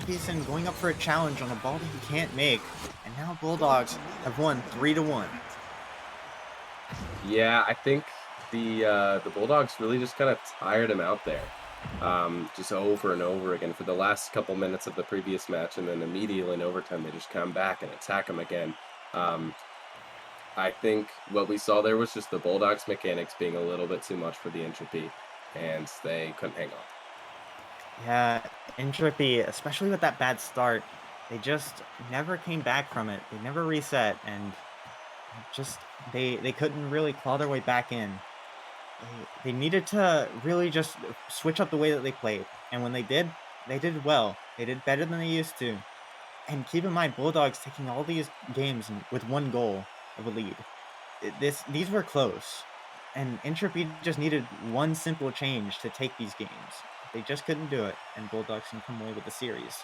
Gibson going up for a challenge on a ball that he can't make. And now Bulldogs have won 3-1. Yeah, I think the Bulldogs really just kind of tired him out there. Just over and over again for the last couple minutes of the previous match, and then immediately in overtime they just come back and attack him again. I think what we saw there was just the Bulldogs mechanics being a little bit too much for the Entropy, and they couldn't hang on. Yeah, Entropy, especially with that bad start, they just never came back from it. They never reset, and just they couldn't really claw their way back in. They needed to really just switch up the way that they played, and when they did well. They did better than they used to. And keep in mind, Bulldogs taking all these games with 1 goal of a lead. These were close, and Entropy just needed 1 simple change to take these games. They just couldn't do it, and Bulldogs can come away with the series.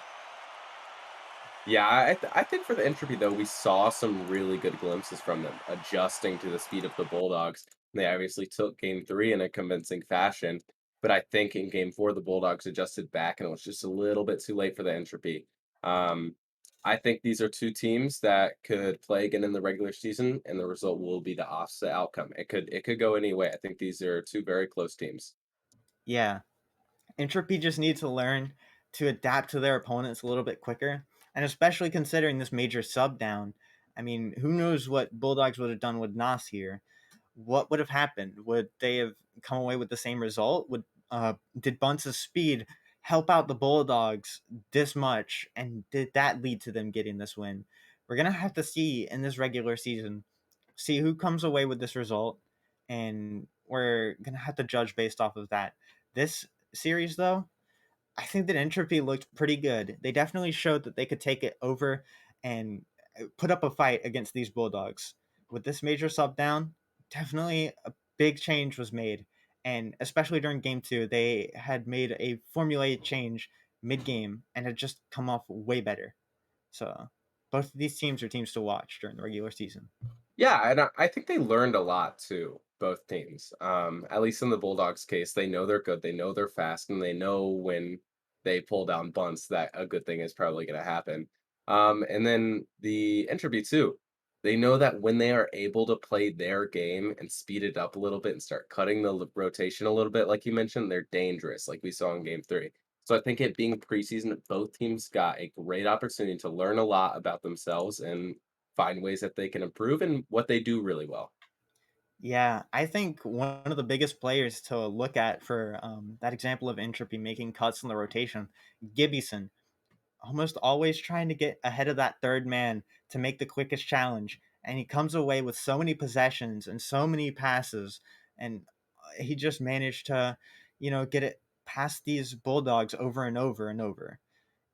Yeah, I think for the Entropy, though, we saw some really good glimpses from them, adjusting to the speed of the Bulldogs. They obviously took Game 3 in a convincing fashion, but I think in Game 4, the Bulldogs adjusted back, and it was just a little bit too late for the Entropy. I think these are 2 teams that could play again in the regular season, and the result will be the opposite outcome. It could go any way. I think these are 2 very close teams. Yeah. Entropy just needs to learn to adapt to their opponents a little bit quicker, and especially considering this major sub down. I mean, who knows what Bulldogs would have done with Nas here? What would have happened? Would they have come away with the same result? Did Bunts' speed help out the Bulldogs this much, and did that lead to them getting this win? We're gonna have to see in this regular season, see who comes away with this result, and we're gonna have to judge based off of that. This series, though, I think that Entropy looked pretty good. They definitely showed that they could take it over and put up a fight against these Bulldogs. With this major sub down, definitely a big change was made. And especially during Game 2, they had made a formulaic change mid-game and had just come off way better. So both of these teams are teams to watch during the regular season. Yeah, and I think they learned a lot too, both teams. At least in the Bulldogs case, they know they're good, they know they're fast, and they know when they pull down bunts that a good thing is probably going to happen. And then the Entropy too, they know that when they are able to play their game and speed it up a little bit and start cutting the rotation a little bit, like you mentioned, they're dangerous, like we saw in Game 3. So I think it being preseason, both teams got a great opportunity to learn a lot about themselves and find ways that they can improve and what they do really well. Yeah, I think one of the biggest players to look at for that example of entropy making cuts in the rotation, Gibson, almost always trying to get ahead of that third man to make the quickest challenge. And he comes away with so many possessions and so many passes. And he just managed to, get it past these Bulldogs over and over and over.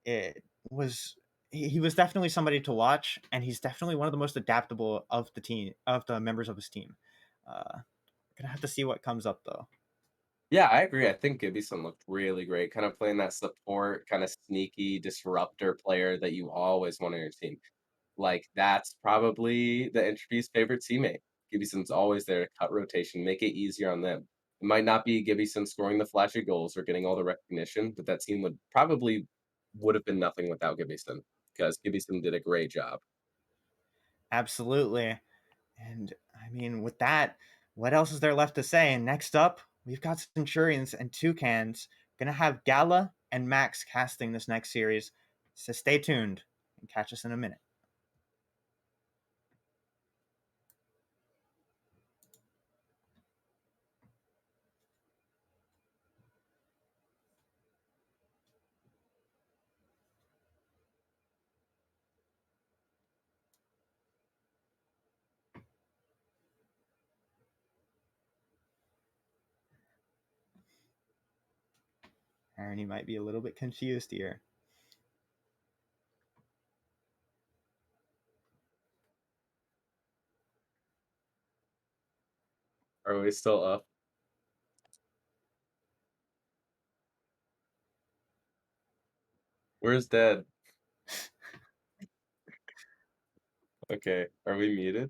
It was he was definitely somebody to watch, and he's definitely one of the most adaptable of the members of his team. Gonna have to see what comes up though. Yeah, I agree. I think Gibson looked really great, kind of playing that support, kind of sneaky disruptor player that you always want on your team. Like, that's probably the Entropy's favorite teammate. Gibson's always there to cut rotation, make it easier on them. It might not be Gibson scoring the flashy goals or getting all the recognition, but that team would have been nothing without Gibson because Gibson did a great job. Absolutely. And I mean, with that, what else is there left to say? And next up, we've got Centurions and Toucans. Gonna have Gala and Max casting this next series. So stay tuned and catch us in a minute. Aaron, you might be a little bit confused here. Are we still up? Where's Dad? Okay, are we muted?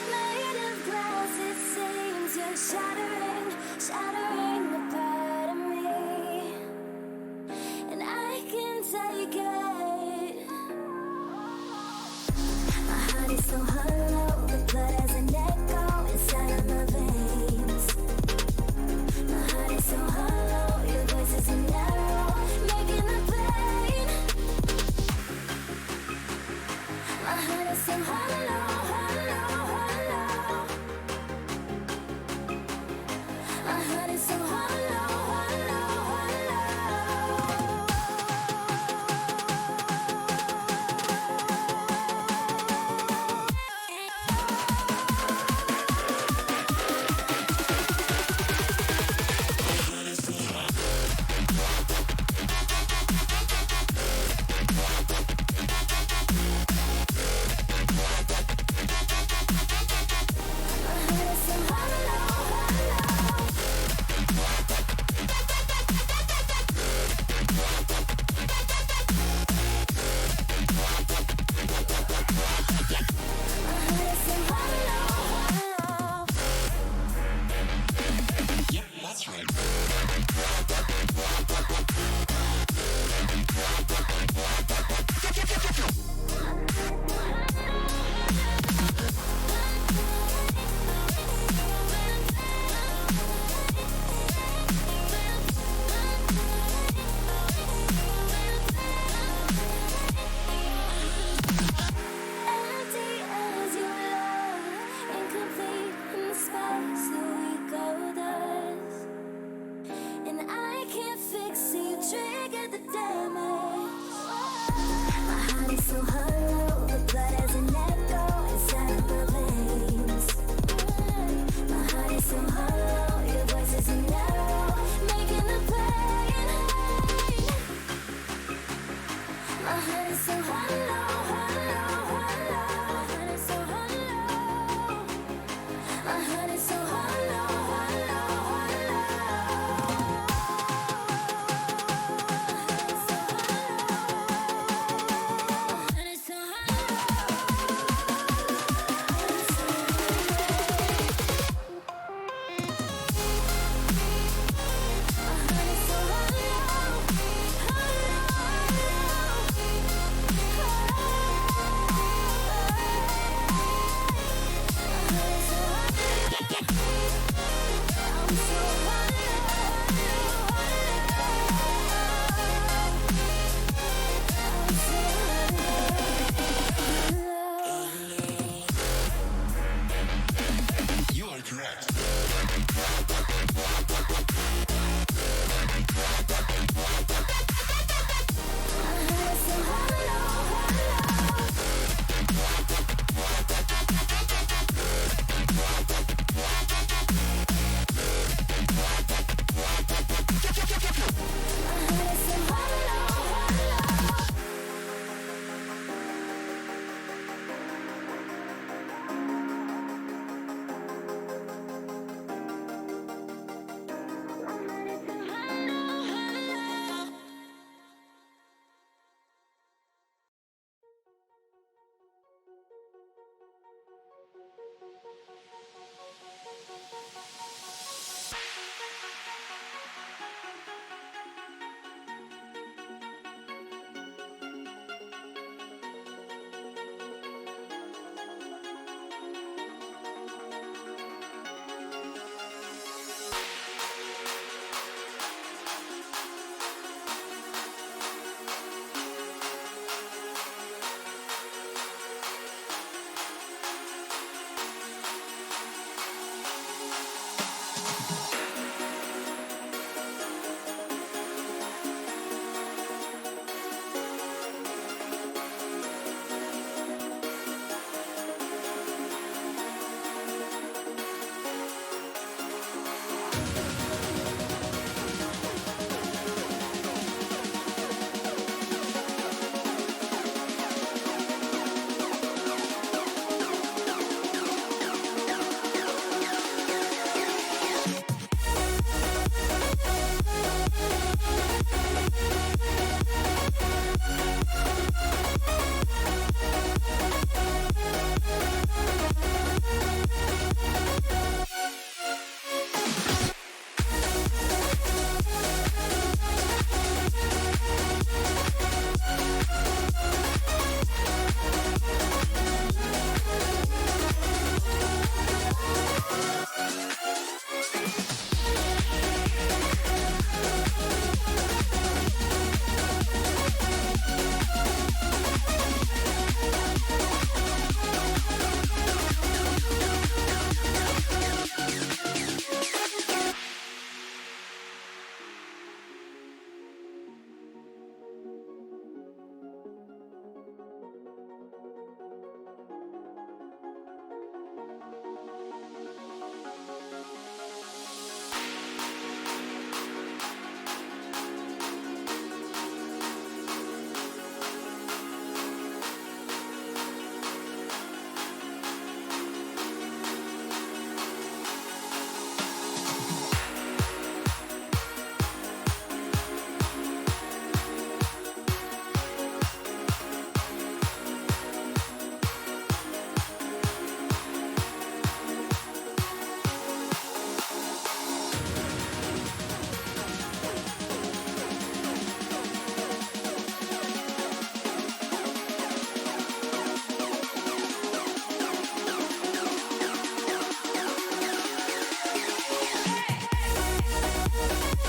Made of glass, it seems you're shattering a part of me, and I can take it. My heart is so hollow, the blood has an echo inside of my veins. My heart is so hollow, your voice is an arrow, making the pain. My heart is so hollow. My heart is so hollow, hollow, hollow.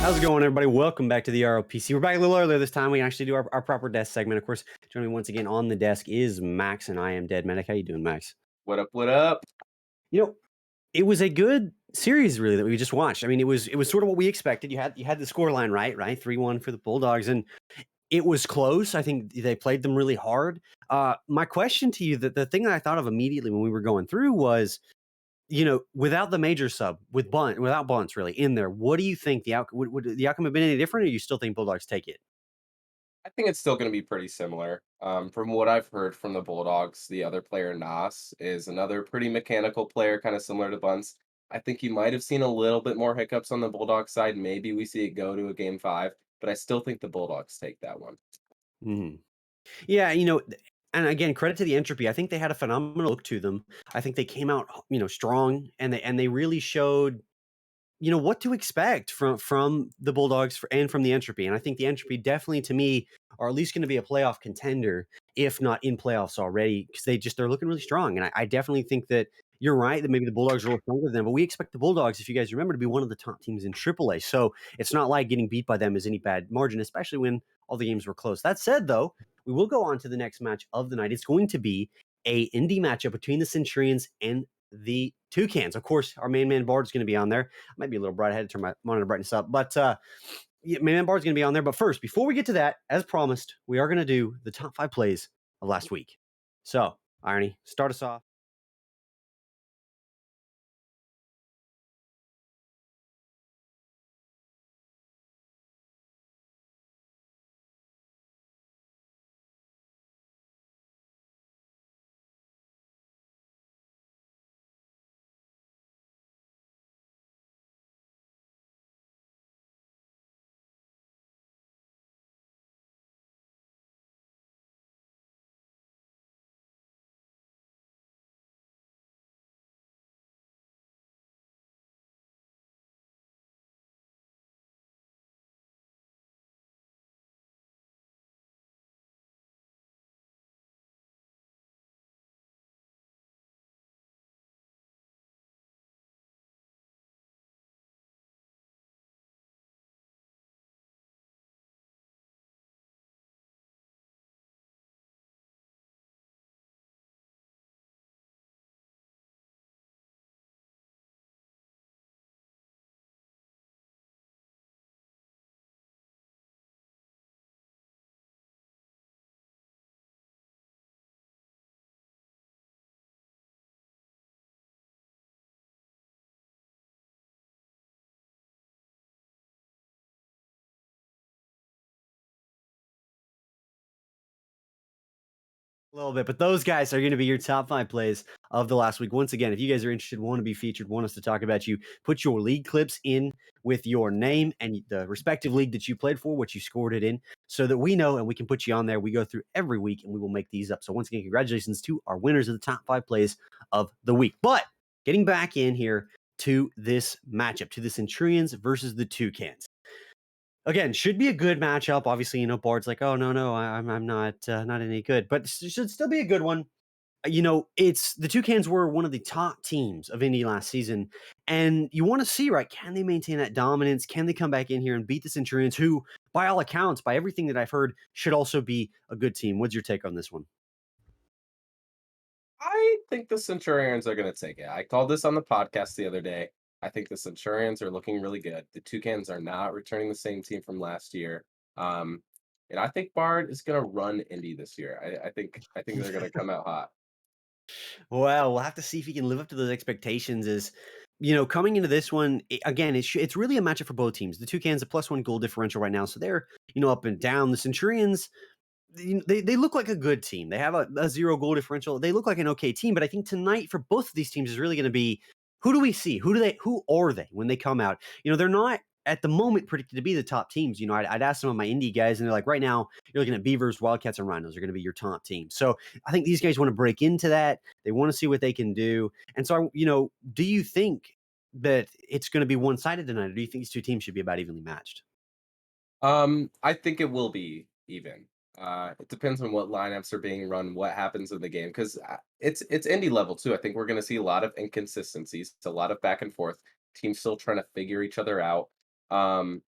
How's it going, everybody? Welcome back to the RLPC. We're back a little earlier this time. We can actually do our proper desk segment. Of course, joining me once again on the desk is Max, and I am Dead Medic. How you doing, Max? What up? What up? You know, it was a good series, really, that we just watched. I mean, it was sort of what we expected. You had the score line right, 3-1 for the Bulldogs, and it was close. I think they played them really hard. My question to you, the thing that I thought of immediately when we were going through was, without the major sub, without Bunts really in there, what do you think the outcome would the outcome have been any different, or you still think Bulldogs take it? I think it's still going to be pretty similar. From what I've heard from the Bulldogs, the other player, Nas, is another pretty mechanical player, kind of similar to Bunce. I think you might have seen a little bit more hiccups on the Bulldog side. Maybe we see it go to a game 5, but I still think the Bulldogs take that one. Mhm. Yeah, and again, credit to the Entropy. I think they had a phenomenal look to them. I think they came out, strong, and they really showed, what to expect from the Bulldogs and from the Entropy. And I think the Entropy definitely, to me, are at least going to be a playoff contender, if not in playoffs already, because they're looking really strong. And I definitely think that you're right that maybe the Bulldogs are a little stronger than them, but we expect the Bulldogs, if you guys remember, to be one of the top teams in AAA. So it's not like getting beat by them is any bad margin, especially when all the games were close. That said, though, we will go on to the next match of the night. It's going to be a indie matchup between the Centurions and the Toucans. Of course, our main man Bard is going to be on there. I might be a little bright. I had to turn my monitor brightness up, but yeah, main man Bard's going to be on there. But first, before we get to that, as promised, we are going to do the top 5 plays of last week. So, Irony, start us off. A little bit, but those guys are going to be your top 5 plays of the last week. Once again, if you guys are interested, want to be featured, want us to talk about you, put your league clips in with your name and the respective league that you played for, what you scored it in, so that we know and we can put you on there. We go through every week and we will make these up. So once again, congratulations to our winners of the top 5 plays of the week. But getting back in here to this matchup, to the Centurions versus the Toucans. Again, should be a good matchup. Obviously, Bard's like, oh no, I'm not any good, but it should still be a good one. It's the Toucans were one of the top teams of Indy last season, and you want to see, right? Can they maintain that dominance? Can they come back in here and beat the Centurions, who, by all accounts, by everything that I've heard, should also be a good team? What's your take on this one? I think the Centurions are going to take it. I called this on the podcast the other day. I think the Centurions are looking really good. The Toucans are not returning the same team from last year. Um, and I think Bard is going to run Indy this year. I think they're going to come out hot. Well, we'll have to see if he can live up to those expectations. Coming into this one, again, it's really a matchup for both teams. The Toucans a +1 goal differential right now, so they're up and down. The Centurions, they look like a good team. They have a 0 goal differential. They look like an okay team, but I think tonight for both of these teams is really going to be, who do we see? Who are they when they come out? They're not at the moment predicted to be the top teams. I'd ask some of my indie guys, and they're like, right now you're looking at Beavers, Wildcats, and Rhinos are going to be your top team. So I think these guys want to break into that. They want to see what they can do. And so, do you think that it's going to be one-sided tonight, or do you think these two teams should be about evenly matched? I think it will be even. It depends on what lineups are being run, what happens in the game, because it's indie level too. I think we're going to see a lot of inconsistencies, a lot of back and forth. Teams still trying to figure each other out. Um,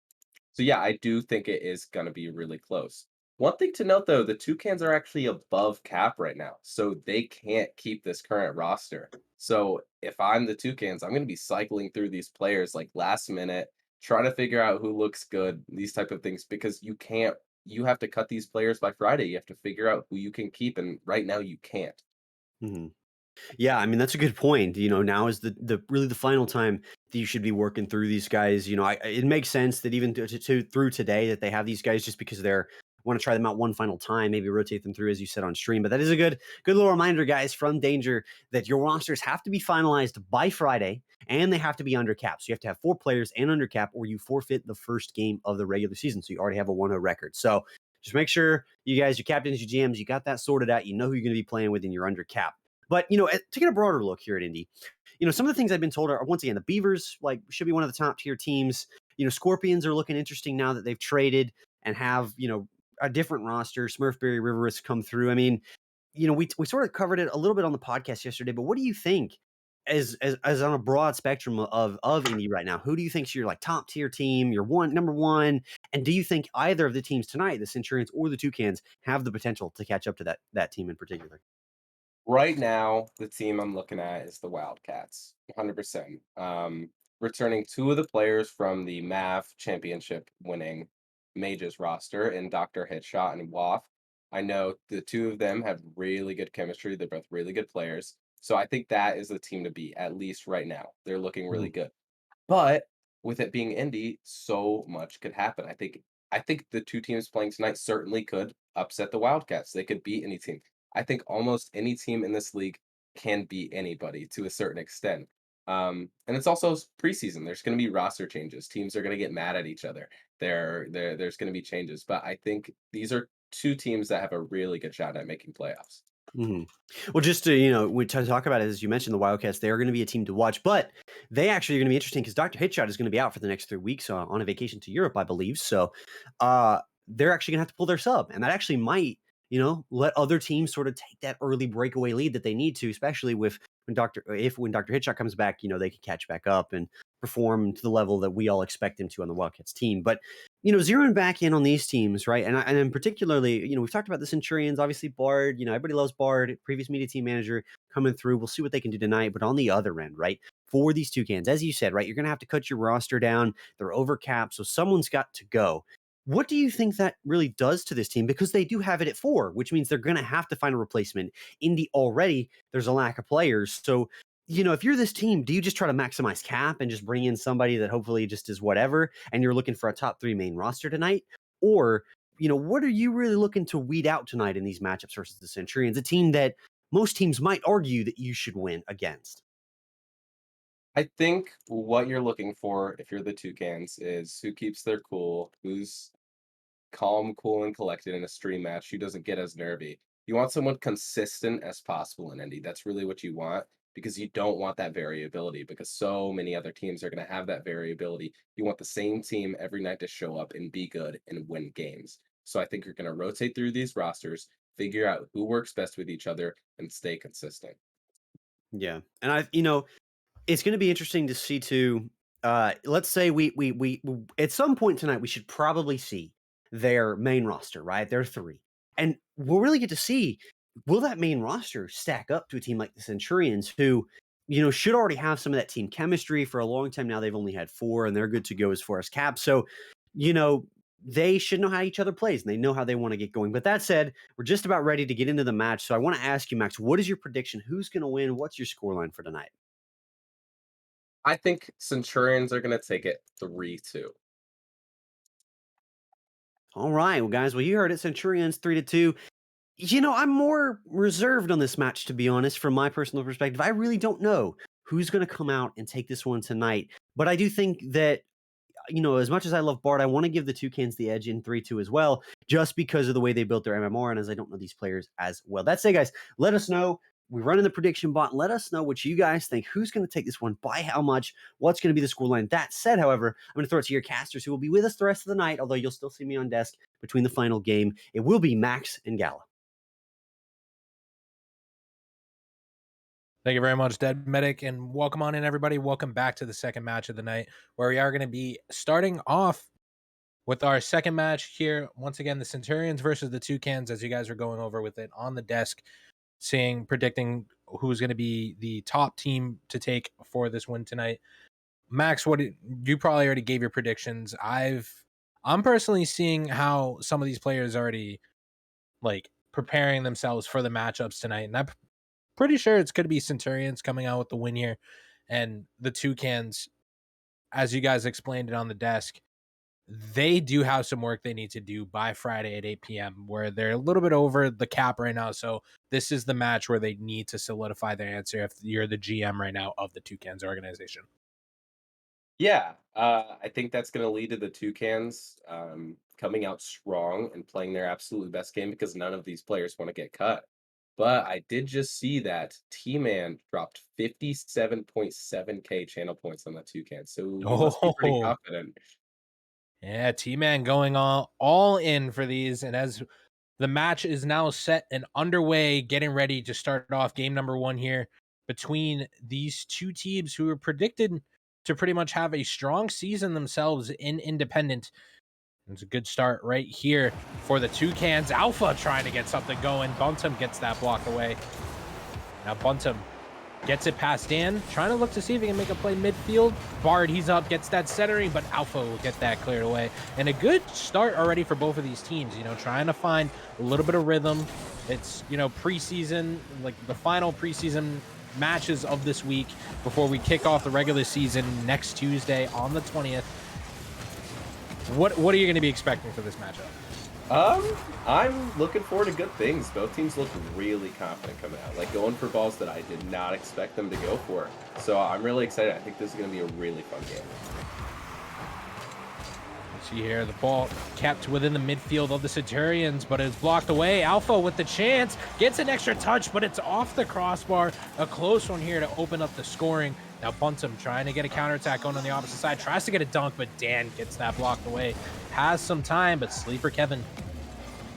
So yeah, I do think it is going to be really close. One thing to note though, the Toucans are actually above cap right now, so they can't keep this current roster. So if I'm the Toucans, I'm going to be cycling through these players like last minute, trying to figure out who looks good, these type of things, because you can't. You have to cut these players by Friday. You have to figure out who you can keep, and right now you can't. Mhm. Yeah, I mean that's a good point. Now is the really the final time that you should be working through these guys. It makes sense that even through today that they have these guys just because they're want to try them out one final time, maybe rotate them through as you said on stream. But that is a good little reminder, guys, from Danger that your rosters have to be finalized by Friday and they have to be under cap. So you have to have 4 players and under cap, or you forfeit the first game of the regular season. So you already have a 1-0 record. So just make sure you guys, your captains, your GMs, you got that sorted out. You know who you're going to be playing with, and you're under cap. But taking a broader look here at Indy, some of the things I've been told are once again the Beavers should be one of the top tier teams. Scorpions are looking interesting now that they've traded and have a different roster. Smurfberry River has come through. I mean, we sort of covered it a little bit on the podcast yesterday, but what do you think as on a broad spectrum of Indy right now? Who do you think is your top tier team, your number one? And do you think either of the teams tonight, the Centurions or the Toucans, have the potential to catch up to that team in particular? Right now, the team I'm looking at is the Wildcats, 100%. Returning 2 of the players from the MAV championship winning Mages roster in Dr. Hitshot and Waff. I know the 2 of them have really good chemistry. They're both really good players. So I think that is the team to beat, at least right now. They're looking really good. But with it being Indy, so much could happen. I think the 2 teams playing tonight certainly could upset the Wildcats. They could beat any team. I think almost any team in this league can beat anybody to a certain extent. And it's also preseason. There's going to be roster changes. Teams are going to get mad at each other. There's going to be changes. But I think these are 2 teams that have a really good shot at making playoffs. Mm-hmm. Well, just to we talk about it, as you mentioned, the Wildcats, they are going to be a team to watch, but they actually are going to be interesting because Dr. Hitshot is going to be out for the next 3 weeks on a vacation to Europe, I believe. So they're actually going to have to pull their sub, and that actually might let other teams sort of take that early breakaway lead that they need to, especially when Dr. Hitshot comes back, they can catch back up and perform to the level that we all expect him to on the Wildcats team. But zeroing back in on these teams, right? And in particularly, we've talked about the Centurions, obviously Bard, everybody loves Bard, previous media team manager coming through. We'll see what they can do tonight. But on the other end, right, for these Toucans, as you said, right, you're going to have to cut your roster down. They're over cap, so someone's got to go. What do you think that really does to this team? Because they do have it at 4, which means they're going to have to find a replacement. Indy already, there's a lack of players. So if you're this team, do you just try to maximize cap and just bring in somebody that hopefully just is whatever, and you're looking for a top 3 main roster tonight? Or, what are you really looking to weed out tonight in these matchups versus the Centurions, a team that most teams might argue that you should win against? I think what you're looking for if you're the Toucans is who keeps their cool, who's calm, cool, and collected in a stream match, who doesn't get as nervy. You want someone consistent as possible in Indy. That's really what you want because you don't want that variability because so many other teams are going to have that variability. You want the same team every night to show up and be good and win games. So I think you're going to rotate through these rosters, figure out who works best with each other, and stay consistent. Yeah. And it's going to be interesting to see too. Let's say we at some point tonight we should probably see their main roster, right? There are 3, and we'll really get to see will that main roster stack up to a team like the Centurions, who should already have some of that team chemistry for a long time now. They've only had 4, and they're good to go as far as cap. So they should know how each other plays, and they know how they want to get going. But that said, we're just about ready to get into the match. So I want to ask you, Max, what is your prediction? Who's going to win? What's your scoreline for tonight? I think Centurions are going to take it 3-2. All right, well, guys, you heard it. Centurions 3-2. I'm more reserved on this match, to be honest, from my personal perspective. I really don't know who's going to come out and take this one tonight. But I do think that, as much as I love Bard, I want to give the Toucans the edge in 3-2 as well, just because of the way they built their MMR and as I don't know these players as well. That said, guys, let us know. We run in the prediction bot. Let us know what you guys think. Who's going to take this one? By how much? What's going to be the scoreline? That said, however, I'm going to throw it to your casters who will be with us the rest of the night, although you'll still see me on desk between the final game. It will be Max and Gala. Thank you very much, Dead Medic, and welcome on in, everybody. Welcome back to the second match of the night, where we are going to be starting off with our second match here. Once again, the Centurions versus the Toucans, as you guys are going over with it on the desk, predicting who's going to be the top team to take for this win tonight. Max, you probably already gave your predictions. I'm personally seeing how some of these players already like preparing themselves for the matchups tonight, and I'm pretty sure it's going to be Centurions coming out with the win here, and the Toucans, as you guys explained it on the desk, they do have some work they need to do by Friday at 8 p.m. where they're a little bit over the cap right now. So this is the match where they need to solidify their answer if you're the GM right now of the Toucans organization. Yeah, I think that's going to lead to the Toucans coming out strong and playing their absolute best game because none of these players want to get cut. But I did just see that T-Man dropped 57.7K channel points on the Toucans, so he must be pretty confident. Yeah, T-Man going all in for these, and as the match is now set and underway, getting ready to start off game number 1 here between these two teams who are predicted to pretty much have a strong season themselves in Independent. It's a good start right here for the Toucans. Alpha trying to get something going. Buntum gets that blocked away. Now Buntum gets it past Dan, trying to look to see if he can make a play midfield. Bard, he's up, gets that centering, but Alpha will get that cleared away. And a good start already for both of these teams, trying to find a little bit of rhythm. It's, preseason, like the final preseason matches of this week before we kick off the regular season next Tuesday on the 20th. What are you going to be expecting for this matchup? I'm looking forward to good things. Both teams look really confident coming out, like going for balls that I did not expect them to go for. So I'm really excited. I think this is going to be a really fun game. See here, the ball kept within the midfield of the Centurions, but it's blocked away. Alpha with the chance, gets an extra touch, but it's off the crossbar. A close one here to open up the scoring. Now Buntum trying to get a counterattack going on the opposite side, tries to get a dunk, but Dan gets that blocked away. Has some time, but Sleeper Kevin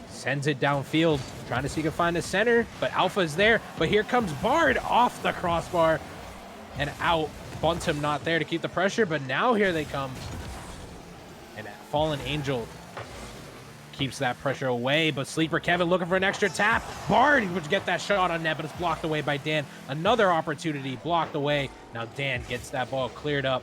sends it downfield, trying to see if he can find a center, but Alpha's there. But here comes Bard off the crossbar and out. Buntum not there to keep the pressure, but now here they come. And Fallen Angel keeps that pressure away, but Sleeper Kevin looking for an extra tap. Bard would get that shot on net, but it's blocked away by Dan. Another opportunity blocked away. Now Dan gets that ball cleared up.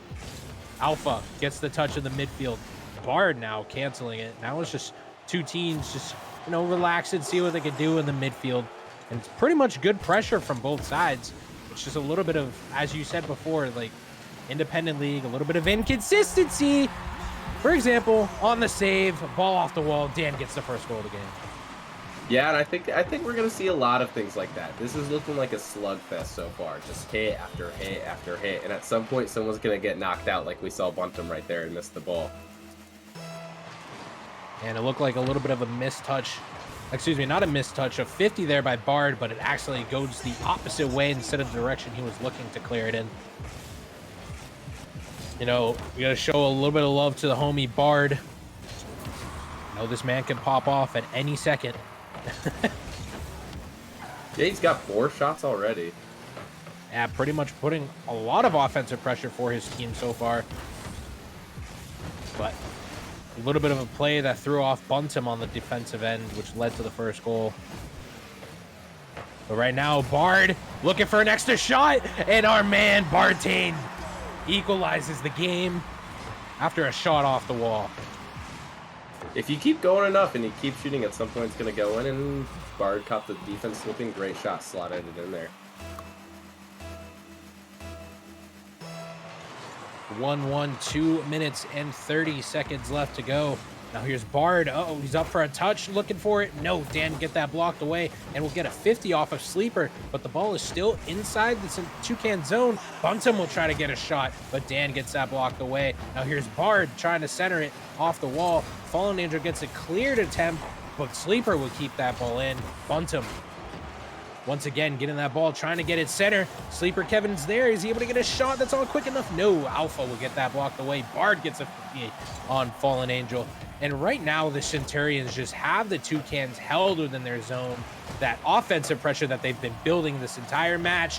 Alpha gets the touch in the midfield. Bard now canceling it. Now it's just two teams just, relax and see what they can do in the midfield. And it's pretty much good pressure from both sides. It's just a little bit of, as you said before, like independent league, a little bit of inconsistency. For example, on the save, ball off the wall, Dan gets the first goal of the game. Yeah, and I think we're going to see a lot of things like that. This is looking like a slugfest so far, just hit after hit after hit, and at some point someone's going to get knocked out like we saw Buntum right there and miss the ball. And it looked like a little bit of a mistouch. Excuse me, not a mistouch, a 50 there by Bard, but it actually goes the opposite way instead of the direction he was looking to clear it in. We got to show a little bit of love to the homie Bard. This man can pop off at any second. Yeah, he's got 4 shots already. Yeah, pretty much putting a lot of offensive pressure for his team so far. But a little bit of a play that threw off Buntum on the defensive end, which led to the first goal. But right now, Bard looking for an extra shot, and our man, Bartane, equalizes the game after a shot off the wall. If you keep going enough and you keep shooting, at some point it's going to go in, and Bard caught the defense slipping. Great shot, slotted it in there. 1-1, 2 minutes and 30 seconds left to go. Now here's Bard. Uh-oh, he's up for a touch, looking for it. No, Dan get that blocked away, and we'll get a 50 off of Sleeper, but the ball is still inside the Toucan zone. Buntum will try to get a shot, but Dan gets that blocked away. Now here's Bard trying to center it off the wall. Fallen Angel gets a cleared attempt, but Sleeper will keep that ball in. Buntum once again getting that ball, trying to get it center. Sleeper Kevin's there. Is he able to get a shot that's all quick enough? No, Alpha will get that blocked away. Bard gets a 50 on Fallen Angel. And right now, the Centurions just have the Toucans held within their zone. That offensive pressure that they've been building this entire match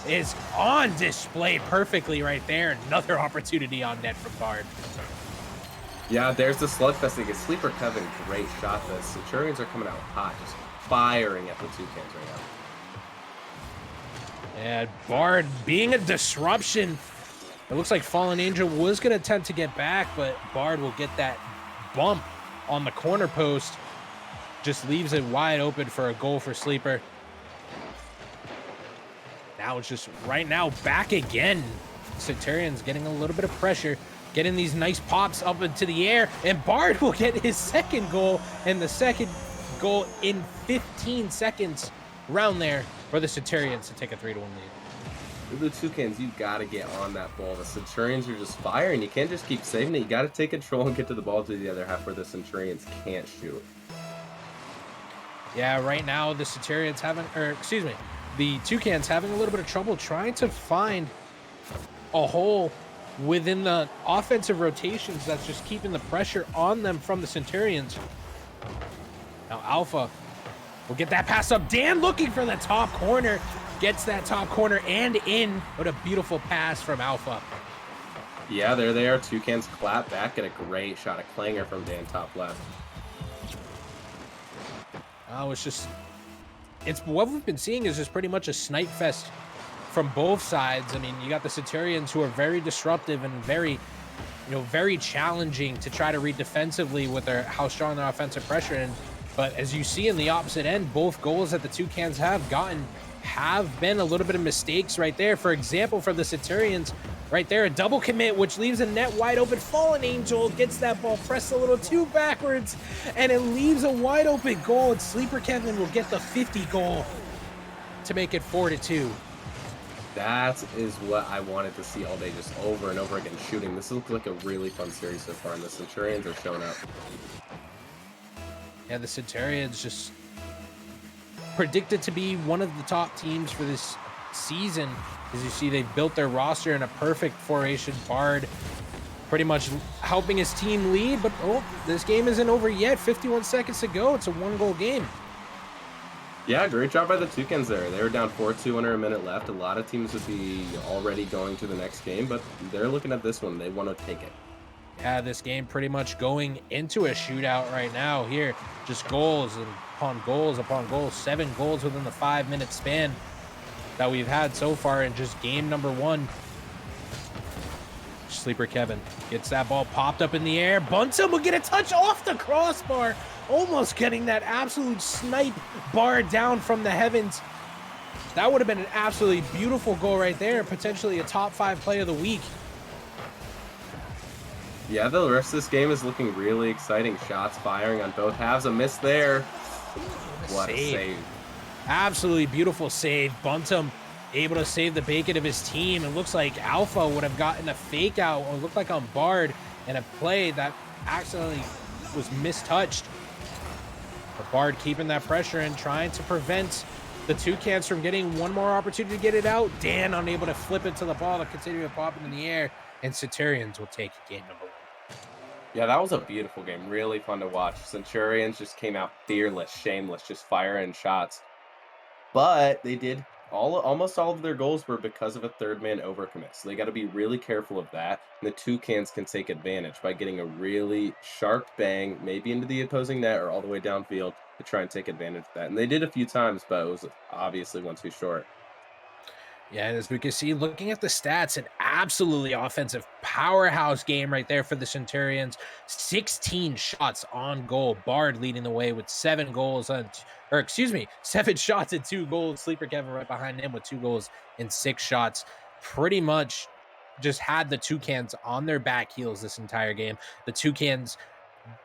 is on display perfectly right there. Another opportunity on net from Bard. Yeah, there's the slugfest against Sleeper Kevin. Great shot. The Centurions are coming out hot, just firing at the Toucans right now. And Bard being a disruption. It looks like Fallen Angel was going to attempt to get back, but Bard will get that bump on the corner post. Just leaves it wide open for a goal for Sleeper. Now it's just right now back again. Centurions getting a little bit of pressure, getting these nice pops up into the air, and Bard will get his second goal, and the second goal in 15 seconds around there for the Centurions to take a 3-1 lead. With the Toucans, you got to get on that ball. The Centurions are just firing. You can't just keep saving it. You got to take control and get to the ball to the other half where the Centurions can't shoot. Yeah, right now the Centurions the Toucans having a little bit of trouble trying to find a hole within the offensive rotations that's just keeping the pressure on them from the Centurions. Now Alpha will get that pass up. Dan looking for the top corner. Gets that top corner and in. What a beautiful pass from Alpha. Yeah, there they are. Toucans clap back at a great shot. A clanger from Dan top left. Oh, it's what we've been seeing is just pretty much a snipe fest from both sides. I mean, you got the Centurions who are very disruptive and very challenging to try to read defensively with how strong their offensive pressure is. But as you see in the opposite end, both goals that the Toucans have gotten have been a little bit of mistakes right there. For example, for the Centurions, right there, a double commit, which leaves a net wide open. Fallen Angel gets that ball pressed a little too backwards, and it leaves a wide open goal, and Sleeper Kevin will get the 50 goal to make it 4-2. That is what I wanted to see all day, just over and over again shooting. This looks like a really fun series so far, and the Centurions are showing up. Yeah, the Centurions just predicted to be one of the top teams for this season. As you see, they've built their roster in a perfect formation. Bard pretty much helping his team lead, but this game isn't over yet. 51 seconds to go. It's a 1-goal game. Yeah, great job by the Toucans there. They were down 4-2 under a minute left. A lot of teams would be already going to the next game, but they're looking at this one. They want to take it. Yeah, this game pretty much going into a shootout right now here. Just goals upon goals upon goals. 7 goals within the 5-minute span that we've had so far in just game number 1. Sleeper Kevin gets that ball popped up in the air. Bunsen will get a touch off the crossbar. Almost getting that absolute snipe bar down from the heavens. That would have been an absolutely beautiful goal right there. Potentially a top 5 play of the week. Yeah, the rest of this game is looking really exciting. Shots firing on both halves. A miss there. What a save. Absolutely beautiful save. Buntum able to save the bacon of his team. It looks like Alpha would have gotten a fake out, or looked like on Bard, and a play that accidentally was mistouched. But Bard keeping that pressure and trying to prevent the Toucans from getting one more opportunity to get it out. Dan unable to flip it to the ball to continue to pop it in the air, and Centurions will take game number 1. Yeah, that was a beautiful game. Really fun to watch. Centurions just came out fearless, shameless, just firing shots. But they did almost all of their goals were because of a third man overcommit. So they got to be really careful of that. And the Toucans can take advantage by getting a really sharp bang, maybe into the opposing net or all the way downfield, to try and take advantage of that. And they did a few times, but it was obviously one too short. Yeah, as we can see, looking at the stats, an absolutely offensive powerhouse game right there for the Centurions. 16 shots on goal. Bard leading the way with 7 shots and 2 goals. Sleeper Kevin right behind him with 2 goals and 6 shots. Pretty much just had the Toucans on their back heels this entire game. The Toucans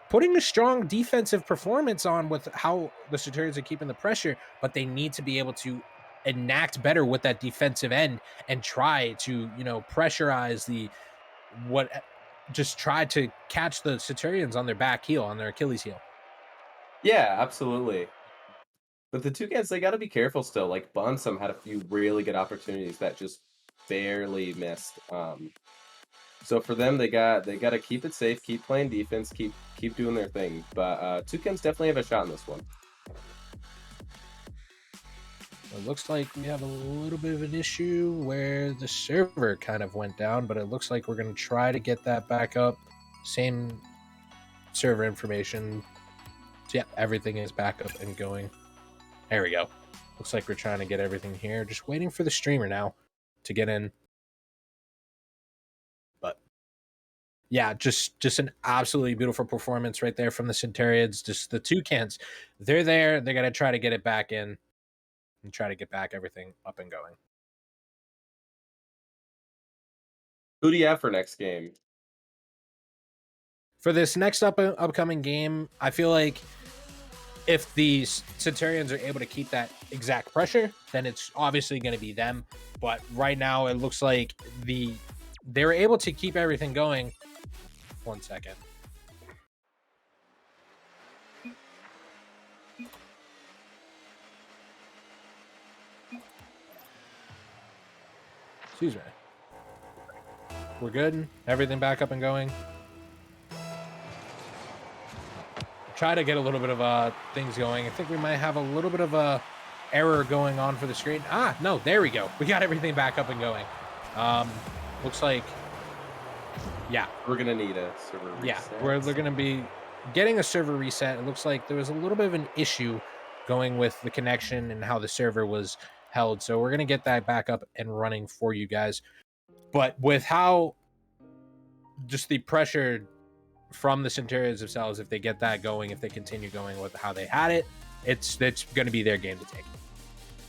putting a strong defensive performance on with how the Centurions are keeping the pressure, but they need to be able to enact better with that defensive end and try to, pressurize try to catch the Centurions on their back heel, on their Achilles heel. Yeah, absolutely. But the Toucans, they got to be careful still. Like Bunsum had a few really good opportunities that just barely missed. So for them, they got to keep it safe, keep playing defense, keep doing their thing. But Toucans definitely have a shot in this one. It looks like we have a little bit of an issue where the server kind of went down, but it looks like we're going to try to get that back up. Same server information. So yeah, everything is back up and going. There we go. Looks like we're trying to get everything here. Just waiting for the streamer now to get in. But yeah, just an absolutely beautiful performance right there from the Centurions. Just the Toucans, they're there. They're gonna try to get it back in and try to get back everything up and going. Who do you have for next game? For this next upcoming game, I feel like if the Centurions are able to keep that exact pressure, then it's obviously going to be them. But right now, it looks like they were able to keep everything going. 1 second. Excuse me. We're good. Everything back up and going. Try to get a little bit of things going. I think we might have a little bit of a error going on for the screen. No, there we go. We got everything back up and going. Looks like, yeah, We're gonna need a server reset. yeah, we're gonna be getting a server reset. It looks like there was a little bit of an issue going with the connection and how the server was held. So we're gonna get that back up and running for you guys. But with how just the pressure from the Centurions themselves, if they get that going, if they continue going with how they had it, it's going to be their game to take.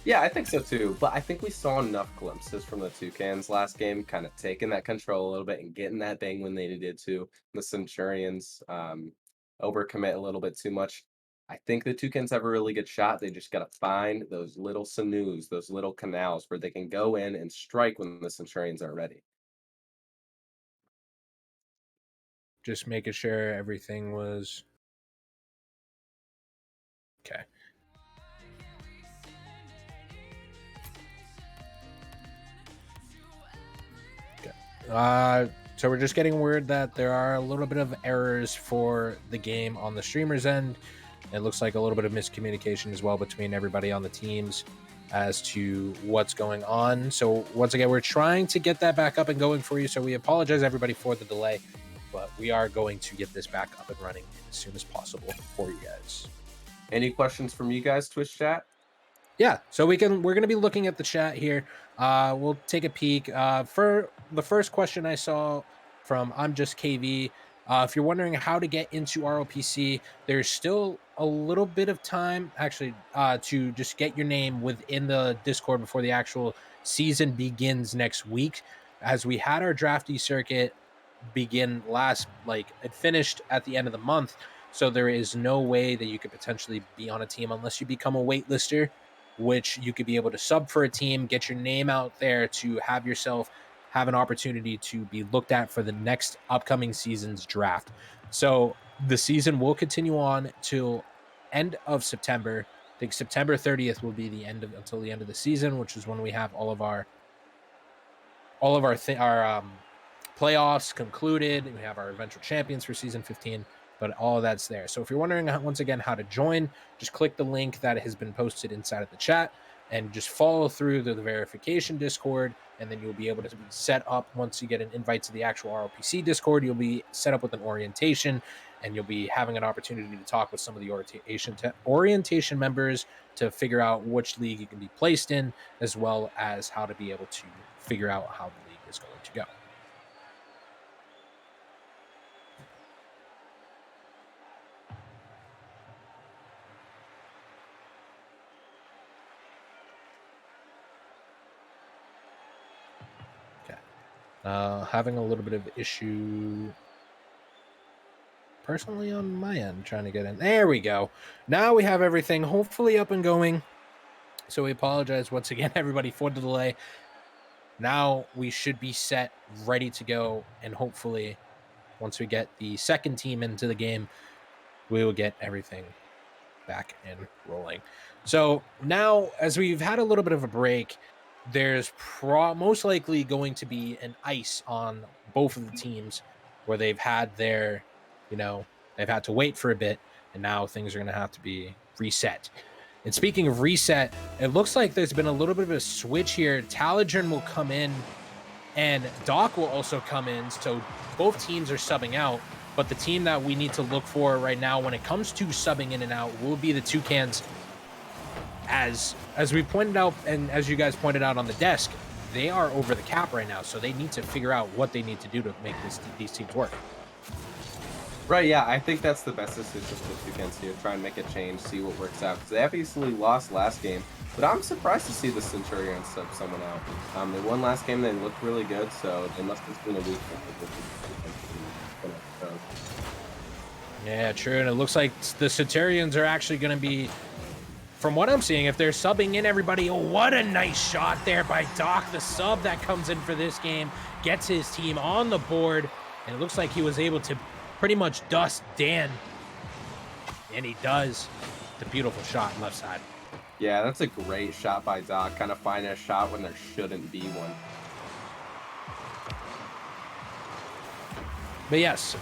Yeah, I think so too. But I think we saw enough glimpses from the Toucans last game, kind of taking that control a little bit and getting that bang when they needed to. The Centurions overcommit a little bit too much. I think the Toucans have a really good shot. They just got to find those little sinews, those little canals where they can go in and strike when the Centurions are ready. Just making sure everything was okay. So we're just getting word that there are a little bit of errors for the game on the streamer's end. It looks like a little bit of miscommunication as well between everybody on the teams as to what's going on. So once again, we're trying to get that back up and going for you. So we apologize everybody for the delay, but we are going to get this back up and running as soon as possible for you guys. Any questions from you guys, Twitch chat? Yeah, so we're going to be looking at the chat here. We'll take a peek. For the first question I saw from I'm Just KV, if you're wondering how to get into RLPC, there's still a little bit of time actually to just get your name within the Discord before the actual season begins next week. As we had our Draftee Circuit begin it finished at the end of the month, so there is no way that you could potentially be on a team unless you become a waitlister, which you could be able to sub for a team, get your name out there to have yourself have an opportunity to be looked at for the next upcoming season's draft. So the season will continue on till end of September. I think September 30th will be until the end of the season, which is when we have all of our playoffs concluded. We have our eventual champions for season 15, but all of that's there. So if you're wondering once again how to join, just click the link that has been posted inside of the chat and just follow through the verification Discord, and then you'll be able to be set up. Once you get an invite to the actual RLPC Discord, you'll be set up with an orientation, and you'll be having an opportunity to talk with some of the orientation members to figure out which league you can be placed in, as well as how to be able to figure out how the league is going to go. Having a little bit of issue personally on my end, trying to get in. There we go. Now we have everything hopefully up and going. So we apologize once again, everybody, for the delay. Now we should be set, ready to go. And hopefully, once we get the second team into the game, we will get everything back and rolling. So now, as we've had a little bit of a break, there's most likely going to be an ice on both of the teams where they've had they've had to wait for a bit, and now things are going to have to be reset. And speaking of reset, it looks like there's been a little bit of a switch here. Taladrin will come in, and Doc will also come in. So both teams are subbing out. But the team that we need to look for right now when it comes to subbing in and out will be the Toucans. As we pointed out, and as you guys pointed out on the desk, they are over the cap right now, so they need to figure out what they need to do to make these teams work. Right, yeah, I think that's the best decision for the Toucans here. Try and make a change, see what works out. Because they obviously lost last game, but I'm surprised to see the Centurions sub someone out. They won last game, they looked really good, so they must have been a weak. Yeah, true, and it looks like the Centurions are actually going to be, from what I'm seeing, if they're subbing in everybody, oh, what a nice shot there by Doc, the sub that comes in for this game, gets his team on the board, and it looks like he was able to pretty much dust Dan, and he does. The beautiful shot left side. Yeah, that's a great shot by Doc, kind of finding a shot when there shouldn't be one. But yes,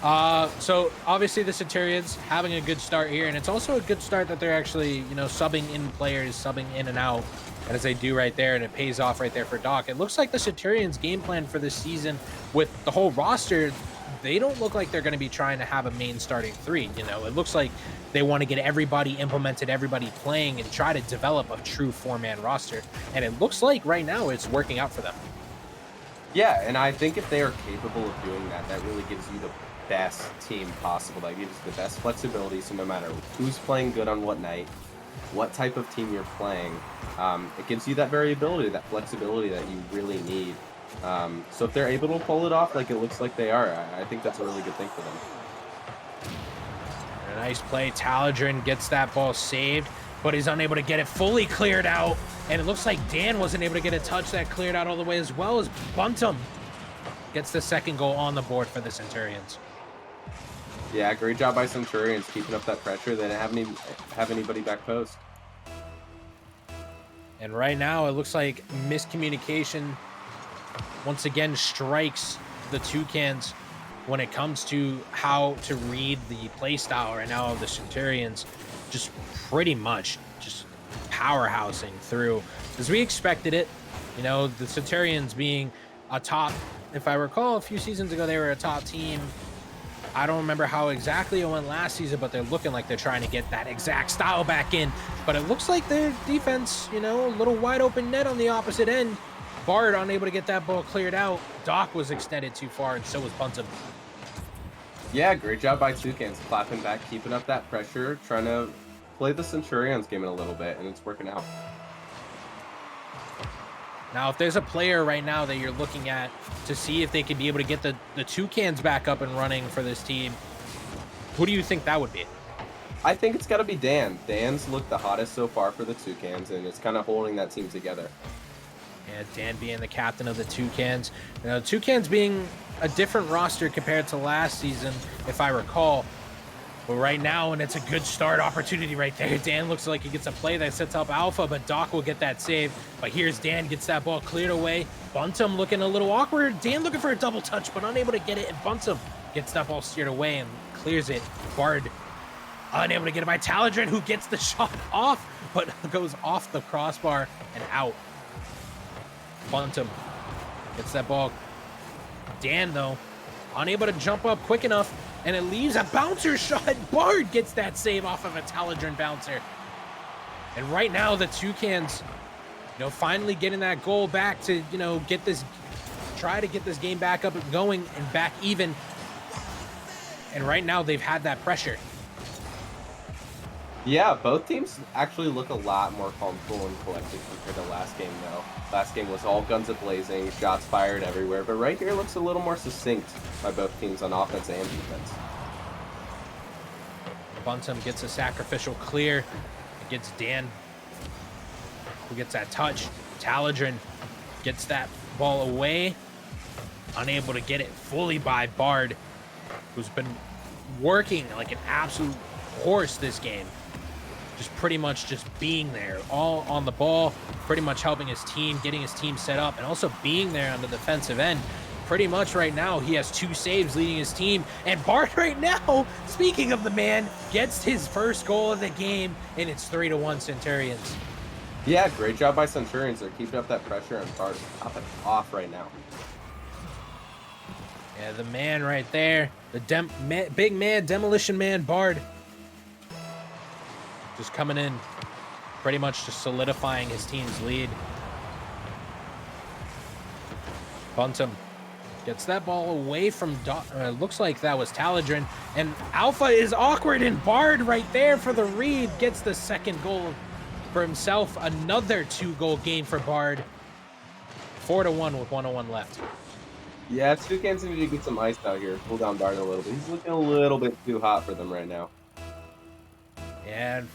so obviously the Centurions having a good start here, and it's also a good start that they're actually, subbing in players, subbing in and out, as they do right there, and it pays off right there for Doc. It looks like the Centurions' game plan for this season with the whole roster, they don't look like they're going to be trying to have a main starting three. It looks like they want to get everybody implemented, everybody playing, and try to develop a true four-man roster. And it looks like right now it's working out for them. Yeah, and I think if they are capable of doing that, that really gives you the best team possible. That gives you the best flexibility, so no matter who's playing good on what night, what type of team you're playing, it gives you that variability, that flexibility that you really need. So if they're able to pull it off like it looks like they are, I think that's a really good thing for them. A nice play. Taladrin gets that ball saved, but he's unable to get it fully cleared out. And it looks like Dan wasn't able to get a touch that cleared out all the way, as well as Buntum gets the second goal on the board for the Centurions. Yeah, great job by Centurions keeping up that pressure. They didn't have anybody back post. And right now it looks like miscommunication once again strikes the Toucans when it comes to how to read the play style right now of the Centurions. Just pretty much just powerhousing through, as we expected it. The Centurions being a top, if I recall a few seasons ago, they were a top team. I don't remember how exactly it went last season, but they're looking like they're trying to get that exact style back in. But it looks like their defense, a little wide open net on the opposite end. Bard unable to get that ball cleared out. Doc was extended too far, and so was Buntum. Yeah, great job by Toucans, clapping back, keeping up that pressure, trying to play the Centurions game in a little bit, and it's working out. Now, if there's a player right now that you're looking at to see if they could be able to get the Toucans back up and running for this team, who do you think that would be? I think it's got to be Dan. Dan's looked the hottest so far for the Toucans, and it's kind of holding that team together. Yeah, Dan being the captain of the Toucans. Toucans being a different roster compared to last season, if I recall. But right now, and it's a good start opportunity right there. Dan looks like he gets a play that sets up Alpha, but Doc will get that save. But here's Dan, gets that ball cleared away. Buntum looking a little awkward. Dan looking for a double touch, but unable to get it. And Buntum gets that ball steered away and clears it. Bard unable to get it by Taladrin, who gets the shot off, but goes off the crossbar and out. Buntum gets that ball. Dan, though, unable to jump up quick enough, and it leaves a bouncer shot. Bard gets that save off of a Taladrin bouncer. And right now, the Toucans, finally getting that goal back to, try to get this game back up and going and back even. And right now, they've had that pressure. Yeah, both teams actually look a lot more calm, cool, and collected compared to last game, though. Last game was all guns a-blazing, shots fired everywhere, but right here looks a little more succinct by both teams on offense and defense. Buntum gets a sacrificial clear. It gets Dan, who gets that touch. Taladrin gets that ball away, unable to get it fully by Bard, who's been working like an absolute horse this game. Just pretty much just being there, all on the ball, pretty much helping his team, getting his team set up, and also being there on the defensive end. Pretty much right now, he has 2 saves leading his team. And Bart right now, speaking of the man, gets his first goal of the game, and it's 3-1 Centurions. Yeah, great job by Centurions. They're keeping up that pressure, and Bart's popping off right now. Yeah, the man right there, The big man, demolition man, Bard. Just coming in, pretty much just solidifying his team's lead. Buntum gets that ball away from, looks like that was Taladrin. And Alpha is awkward, and Bard right there for the read. Gets the second goal for himself. Another 2-goal game for Bard. 4-1 with 1:01 left. Yeah, Toucans need to get some ice out here. Cool down Bard a little bit. He's looking a little bit too hot for them right now. And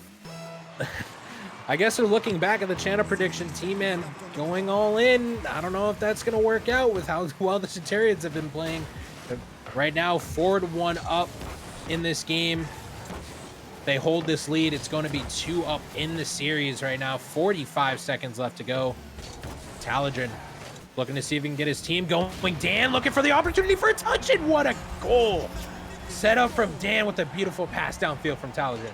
I guess they're looking back at the channel prediction, T-Man going all in. I don't know if that's going to work out with how well the Centurions have been playing. But right now, 4-1 up in this game. They hold this lead. It's going to be 2 up in the series right now. 45 seconds left to go. Taladrin looking to see if he can get his team going. Dan looking for the opportunity for a touch, and what a goal. Set up from Dan with a beautiful pass downfield from Taladrin.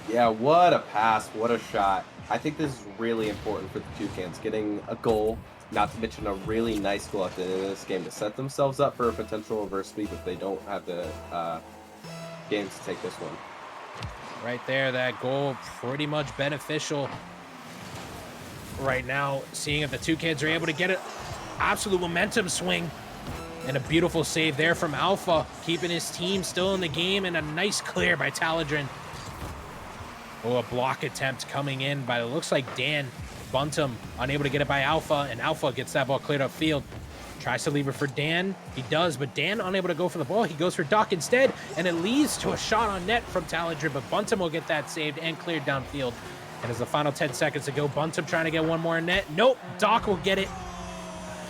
Yeah, what a pass, what a shot. I think this is really important for the Toucans, getting a goal, not to mention a really nice goal at the end of this game to set themselves up for a potential reverse sweep if they don't have the game to take this one. Right there, that goal pretty much beneficial right now, seeing if the Toucans are able to get an absolute momentum swing. And a beautiful save there from Alpha, keeping his team still in the game, and a nice clear by Taladrin. Oh, a block attempt coming in by, it looks like Dan. Buntum unable to get it by Alpha, and Alpha gets that ball cleared upfield. Tries to leave it for Dan. He does, but Dan unable to go for the ball. He goes for Doc instead, and it leads to a shot on net from Taladrin, but Buntum will get that saved and cleared downfield. And as the final 10 seconds to go, Buntum trying to get one more net. Nope, Doc will get it.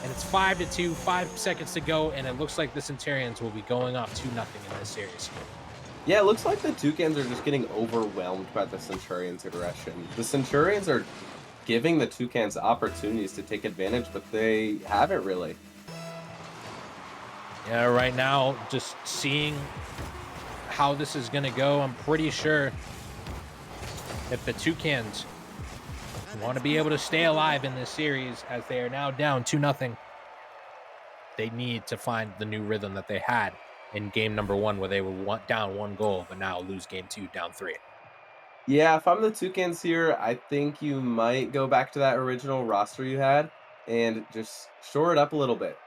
And it's 5-2, 5 seconds to go, and it looks like the Centurions will be going up 2-0 in this series. Yeah, it looks like the Toucans are just getting overwhelmed by the Centurions' aggression. The Centurions are giving the Toucans opportunities to take advantage, but they haven't really. Yeah, right now, just seeing how this is going to go, I'm pretty sure if the Toucans want to be able to stay alive in this series, as they are now down 2-0, they need to find the new rhythm that they had in game number 1, where they were down 1 goal, but now lose game 2, down 3. Yeah, if I'm the Toucans here, I think you might go back to that original roster you had and just shore it up a little bit.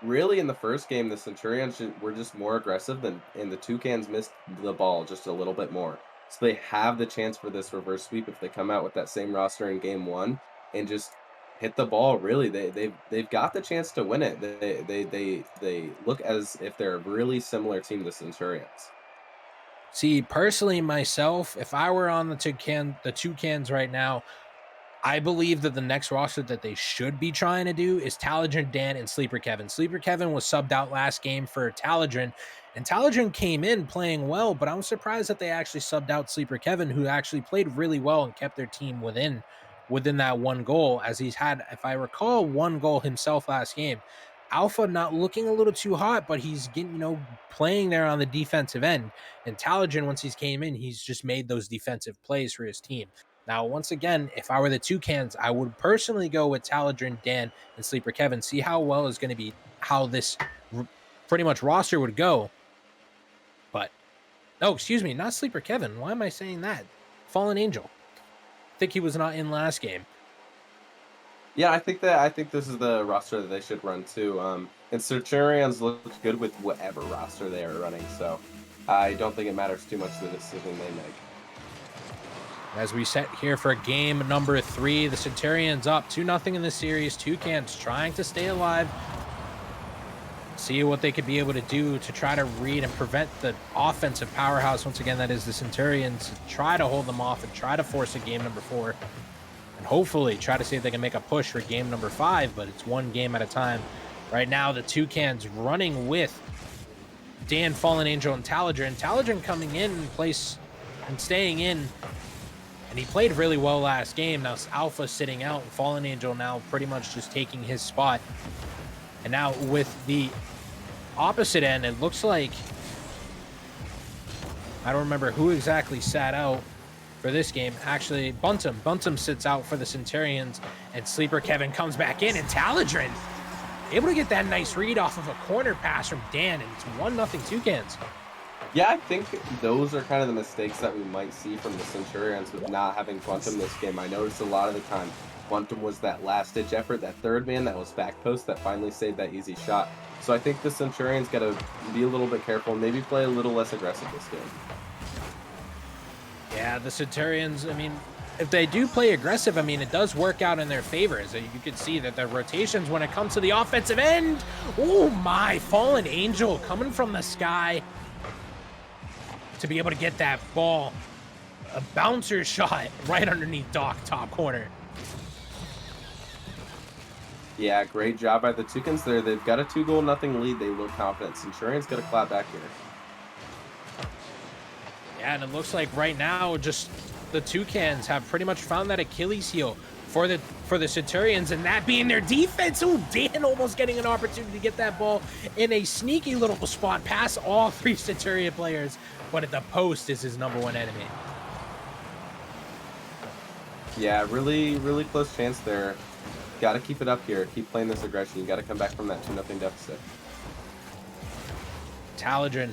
Really, in the first game, the Centurions were just more aggressive, and the Toucans missed the ball just a little bit more. So they have the chance for this reverse sweep if they come out with that same roster in game 1 and just hit the ball. Really, they've got the chance to win it. They look as if they're a really similar team to the Centurions. See, personally, myself, if I were on the Toucans right now, I believe that the next roster that they should be trying to do is Taladrin, Dan, and Sleeper Kevin. Sleeper Kevin was subbed out last game for Taladrin, and Taladrin came in playing well, but I'm surprised that they actually subbed out Sleeper Kevin, who actually played really well and kept their team within that 1 goal, as he's had, if I recall, 1 goal himself last game. Alpha not looking a little too hot, but he's getting, playing there on the defensive end. And Taladrin, once he's came in, he's just made those defensive plays for his team. Now, once again, if I were the Toucans, I would personally go with Taladrin, Dan, and Sleeper Kevin. See how well is going to be, how this pretty much roster would go. But, oh, excuse me, not Sleeper Kevin. Why am I saying that? Fallen Angel. I think he was not in last game. Yeah, I think this is the roster that they should run too. And Centurions look good with whatever roster they are running, so I don't think it matters too much the decision they make. As we set here for game number 3, the Centurions up 2-0 in the series. Toucans trying to stay alive. See what they could be able to do to try to read and prevent the offensive powerhouse, once again, that is the Centurions, to try to hold them off and try to force a game number 4. And hopefully try to see if they can make a push for game number 5, but it's 1 game at a time. Right now, the Toucans running with Dan, Fallen Angel, and Taladrin. Taladrin coming in place and staying in. And he played really well last game. Now Alpha sitting out, and Fallen Angel now pretty much just taking his spot. And now with the opposite end, it looks like, I don't remember who exactly sat out for this game. Actually, Buntum sits out for the Centurions, and Sleeper Kevin comes back in, and Taladrin able to get that nice read off of a corner pass from Dan, and it's 1-0 Toucans. Yeah, I think those are kind of the mistakes that we might see from the Centurions with not having Buntum this game. I noticed a lot of the time Buntum was that last-ditch effort, that third man that was back post that finally saved that easy shot. So I think the Centurions got to be a little bit careful, maybe play a little less aggressive this game. Yeah, the Centurions, I mean, if they do play aggressive, I mean, it does work out in their favor. As you can see that the rotations when it comes to the offensive end. Oh my, Fallen Angel coming from the sky to be able to get that ball. A bouncer shot right underneath Doc, top corner. Yeah, great job by the Toucans there. They've got a 2-0 lead. They look confident. Centurions got to clap back here. Yeah, and it looks like right now just the Toucans have pretty much found that Achilles heel for the Centurions, and that being their defense. Oh, Dan almost getting an opportunity to get that ball in a sneaky little spot past all 3 Centurion players, but at the post is his #1 enemy. Yeah, really, really close chance there. Got to keep it up here. Keep playing this aggression. You got to come back from that 2-0 deficit. Taladrin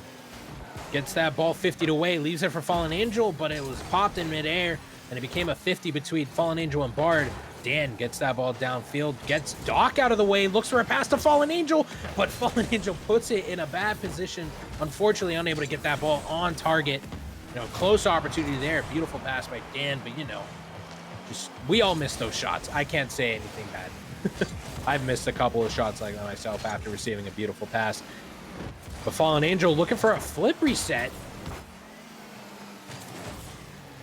gets that ball 50 away, leaves it for Fallen Angel, but it was popped in midair, and it became a 50 between Fallen Angel and Bard. Dan gets that ball downfield, gets Doc out of the way, looks for a pass to Fallen Angel, but Fallen Angel puts it in a bad position. Unfortunately, unable to get that ball on target. You know, close opportunity there. Beautiful pass by Dan, but you know, we all miss those shots. I can't say anything bad. I've missed a couple of shots like that myself after receiving a beautiful pass. But Fallen Angel looking for a flip reset.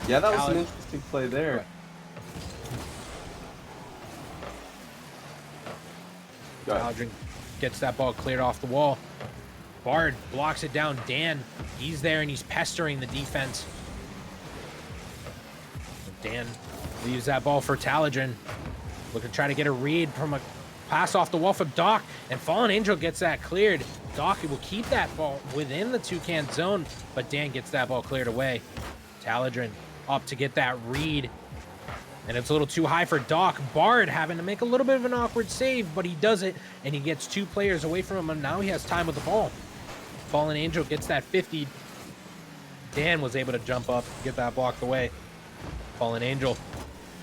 Yeah, that was an interesting play there. Aldrin gets that ball cleared off the wall. Bard blocks it down. Dan, he's there and he's pestering the defense. Dan leaves that ball for Taladrin. Looking to try to get a read from a pass off the wall from Doc, and Fallen Angel gets that cleared. Doc will keep that ball within the Toucan zone, but Dan gets that ball cleared away. Taladrin up to get that read, and it's a little too high for Doc. Bard having to make a little bit of an awkward save, but he does it, and he gets 2 players away from him, and now he has time with the ball. Fallen Angel gets that 50. Dan was able to jump up and get that blocked away. Fallen Angel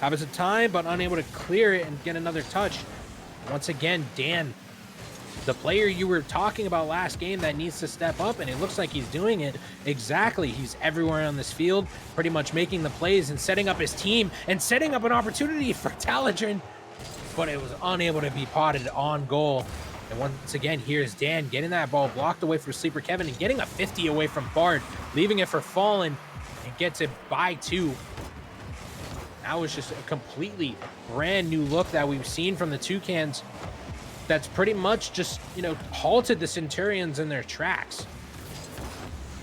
having some time, but unable to clear it and get another touch. Once again, Dan, the player you were talking about last game that needs to step up, and it looks like he's doing it exactly. He's everywhere on this field, pretty much making the plays and setting up his team and setting up an opportunity for Taladrin, but it was unable to be potted on goal. And once again, here's Dan getting that ball blocked away from Sleeper Kevin and getting a 50 away from Bard, leaving it for Fallen, and gets it by 2. That was just a completely brand new look that we've seen from the Toucans that's pretty much just, you know, halted the Centurions in their tracks.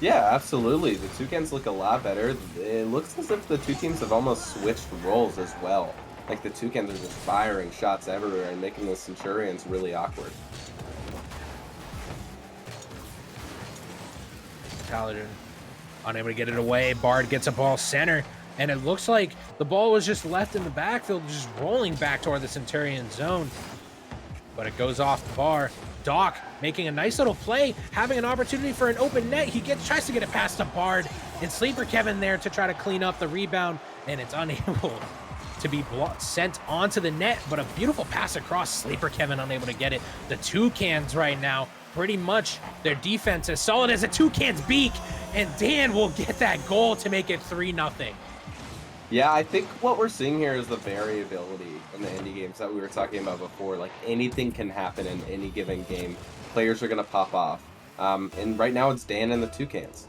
Yeah, absolutely. The Toucans look a lot better. It looks as if the 2 teams have almost switched roles as well. Like the Toucans are just firing shots everywhere and making the Centurions really awkward. Taladrin unable to get it away. Bard gets a ball center, and it looks like the ball was just left in the backfield, just rolling back toward the Centurion zone. But it goes off the bar. Doc making a nice little play, having an opportunity for an open net. He tries to get it past the Bard, and Sleeper Kevin there to try to clean up the rebound, and it's unable to be sent onto the net, but a beautiful pass across. Sleeper Kevin unable to get it. The Toucans right now, pretty much their defense as solid as a Toucan's beak, and Dan will get that goal to make it 3-0. Yeah, I think what we're seeing here is the variability in the indie games that we were talking about before. Like, anything can happen in any given game. Players are going to pop off. And right now it's Dan and the Toucans.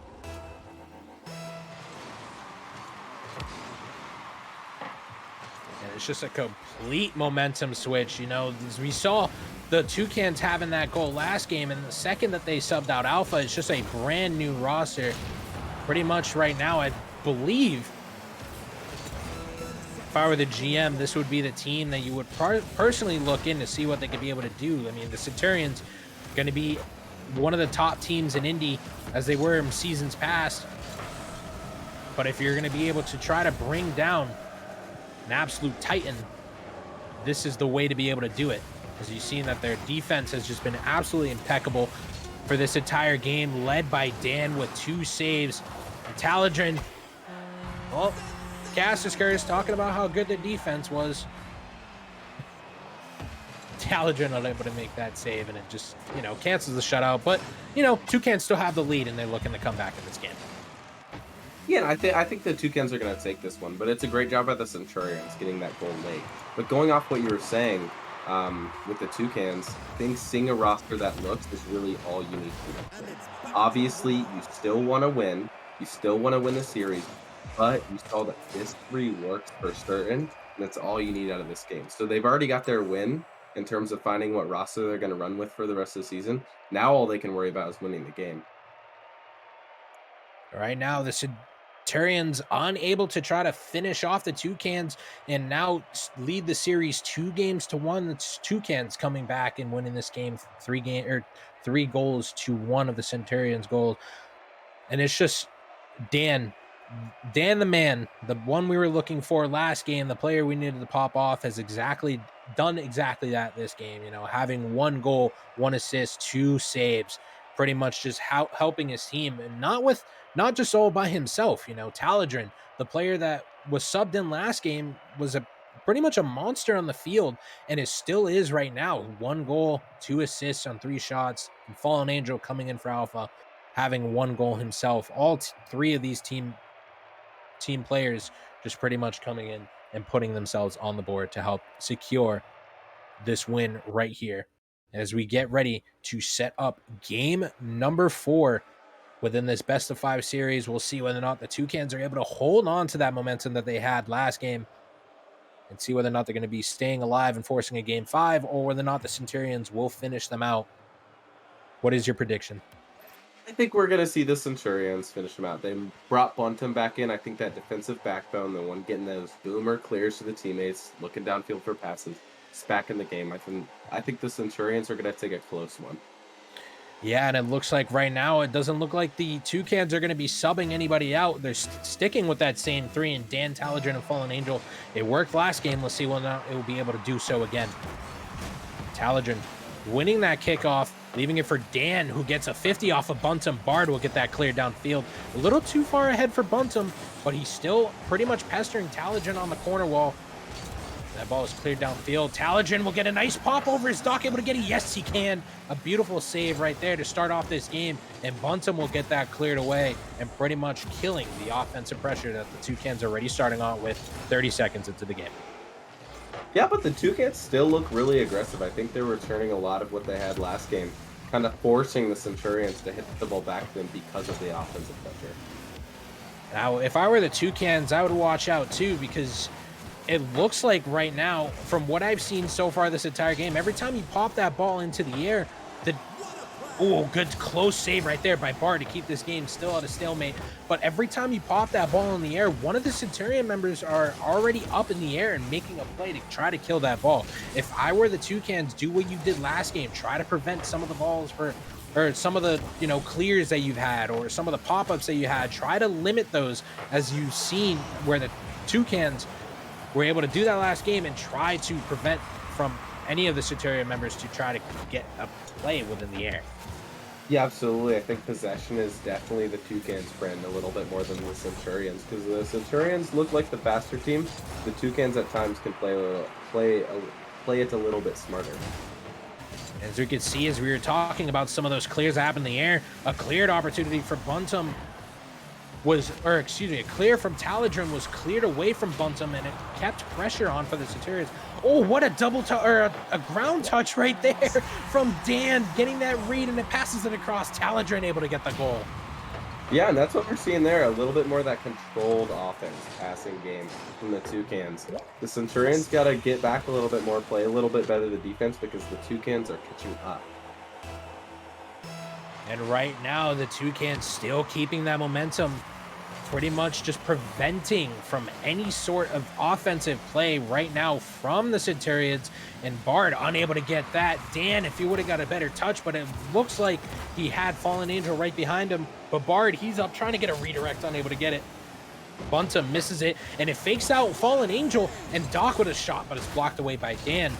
And it's just a complete momentum switch. You know, as we saw the Toucans having that goal last game, and the second that they subbed out Alpha, it's just a brand new roster. Pretty much right now, I believe, if I were the GM, this would be the team that you would personally look in to see what they could be able to do. I mean, the Centurions going to be one of the top teams in Indy, as they were in seasons past. But if you're going to be able to try to bring down an absolute titan, this is the way to be able to do it. as you've seen that their defense has just been absolutely impeccable for this entire game, led by Dan with 2 saves. And Taladrin, well, Cassisker is talking about how good the defense was. Taladrin unable to make that save, and it just, cancels the shutout. But, Toucans still have the lead, and they're looking to come back in this game. Yeah, I think the Toucans are going to take this one, but it's a great job by the Centurions getting that goal late. But going off what you were saying with the Toucans, I think seeing a roster that looks is really all you need to do. Obviously, you still want to win. You still want to win the series, but you saw that this 3 works for certain, and that's all you need out of this game. So they've already got their win in terms of finding what roster they're going to run with for the rest of the season. Now all they can worry about is winning the game. Right now, the Centurions unable to try to finish off the Toucans and now lead the series 2-1. The Toucans coming back and winning this game 3 goals to 1 of the Centurions' goals. And it's just Dan the man, the one we were looking for last game, the player we needed to pop off, has done exactly that this game, having 1 goal, 1 assist, 2 saves, pretty much just helping his team, and not just all by himself. Taladrin, the player that was subbed in last game, was pretty much a monster on the field, and still is right now. 1 goal, 2 assists on 3 shots, and Fallen Angel coming in for Alpha, having 1 goal himself. All 3 of these team players just pretty much coming in and putting themselves on the board to help secure this win right here as we get ready to set up game number 4 within this best of 5 series. We'll see whether or not the Toucans are able to hold on to that momentum that they had last game and see whether or not they're going to be staying alive and forcing a game 5, or whether or not the Centurions will finish them out. What is your prediction? I think we're going to see the Centurions finish them out. They brought Bunton back in. I think that defensive backbone, the one getting those boomer clears to the teammates, looking downfield for passes, is back in the game. I think the Centurions are going to take a close one. Yeah, and it looks like right now it doesn't look like the Toucans are going to be subbing anybody out. They're sticking with that same 3, and Dan, Taladrin, and Fallen Angel. It worked last game. Let's see whether or not it will be able to do so again. Taladrin winning that kickoff, leaving it for Dan, who gets a 50 off of Buntum. Bard will get that cleared downfield. A little too far ahead for Buntum, but he's still pretty much pestering Taladrin on the corner wall. That ball is cleared downfield. Taladrin will get a nice pop over his dock, able to get it. Yes, he can. A beautiful save right there to start off this game, and Buntum will get that cleared away and pretty much killing the offensive pressure that the Toucans are already starting on with 30 seconds into the game. Yeah, but the Toucans still look really aggressive. I think they're returning a lot of what they had last game, kind of forcing the Centurions to hit the ball back to them because of the offensive pressure. Now, if I were the Toucans, I would watch out too, because it looks like right now, from what I've seen so far this entire game, every time you pop that ball into the air, good close save right there by Bard to keep this game still at a stalemate. But every time you pop that ball in the air, one of the Centurion members are already up in the air and making a play to try to kill that ball. If I were the Toucans, do what you did last game. Try to prevent some of the balls or some of the clears that you've had, or some of the pop-ups that you had. Try to limit those, as you've seen where the Toucans were able to do that last game, and try to prevent from any of the Centurion members to try to get a play within the air. Yeah, absolutely. I think possession is definitely the Toucans' friend a little bit more than the Centurions, because the Centurions look like the faster team. The Toucans at times can play it a little bit smarter. As we could see, as we were talking about some of those clears that happened in the air, a cleared opportunity for Buntum a clear from Taladrin was cleared away from Buntum, and it kept pressure on for the Centurions. Oh, what a a ground touch right there from Dan, getting that read, and it passes it across. Taladrin able to get the goal. Yeah, and that's what we're seeing there, a little bit more of that controlled offense passing game from the Toucans. The Centurions got to get back a little bit more, play a little bit better the defense, because the Toucans are catching up. And right now, the Toucans still keeping that momentum, pretty much just preventing from any sort of offensive play right now from the Centurions. And Bard unable to get that. Dan, if he would have got a better touch, but it looks like he had Fallen Angel right behind him. But Bard, he's up trying to get a redirect, unable to get it. Buntum misses it, and it fakes out Fallen Angel, and Doc with a shot, but it's blocked away by Dan.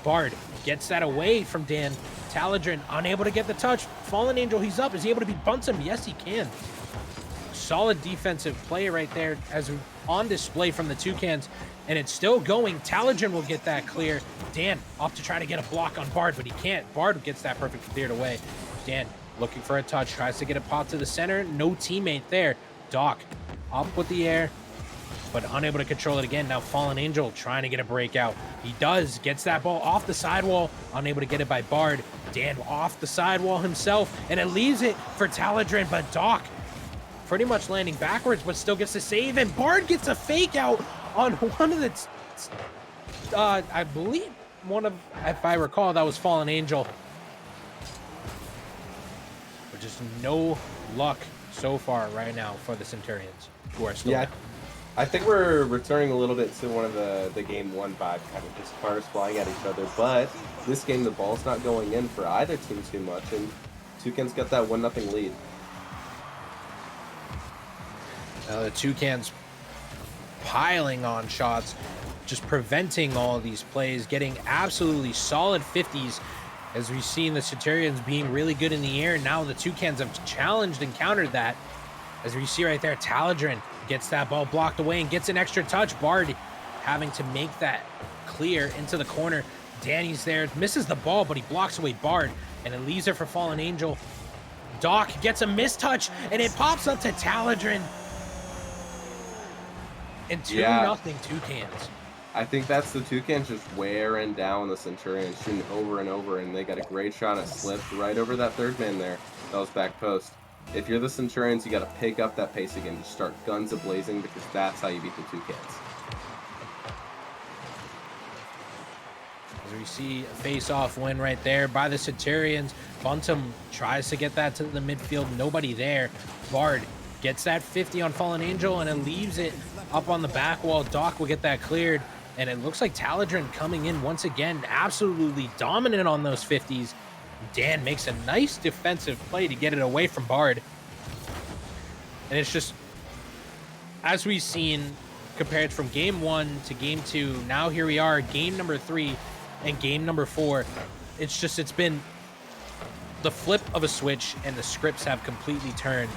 Bard gets that away from Dan. Taladrin unable to get the touch. Fallen Angel, he's up. Is he able to beat Bunsen? Yes, he can. Solid defensive play right there as on display from the Toucans, and it's still going. Taladrin will get that clear. Dan off to try to get a block on Bard, but he can't. Bard gets that perfect cleared away. Dan looking for a touch, tries to get a pop to the center. No teammate there. Doc up with the air, but unable to control it again. Now Fallen Angel trying to get a breakout. He does, gets that ball off the sidewall, unable to get it by Bard. Dan off the sidewall himself, and it leaves it for Taladrin, but Doc pretty much landing backwards, but still gets to save, and Bard gets a fake out on one of the, I believe one of, if I recall, that was Fallen Angel. But just no luck so far right now for the Centurions, who are still down. I think we're returning a little bit to one of the game one vibe, kind of just cars flying at each other. But this game, the ball's not going in for either team too much, and Toucan's got that 1-0 lead. The Toucans piling on shots, just preventing all of these plays, getting absolutely solid 50s, as we've seen the Centurions being really good in the air. Now the Toucans have challenged and countered that. As we see right there, Taladrin gets that ball blocked away and gets an extra touch. Bard having to make that clear into the corner. Danny's there, misses the ball, but he blocks away Bard, and it leaves it for Fallen Angel. Doc gets a mistouch, and it pops up to Taladrin. And 2-0 Toucans. I think that's the Toucans just wearing down the Centurions, shooting over and over, and they got a great shot at slipped right over that third man there. That was back post. If you're the Centurions, you got to pick up that pace again. Just start guns a-blazing, because that's how you beat the Toucans. As we see a face-off win right there by the Centurions. Buntum tries to get that to the midfield. Nobody there. Bard gets that 50 on Fallen Angel, and it leaves it up on the back wall. Doc will get that cleared, and it looks like Taladrin coming in once again, absolutely dominant on those 50s. Dan makes a nice defensive play to get it away from Bard. And it's just, as we've seen, compared from game 1 to game 2, now here we are, game number 3 and game number 4. It's been the flip of a switch, and the scripts have completely turned.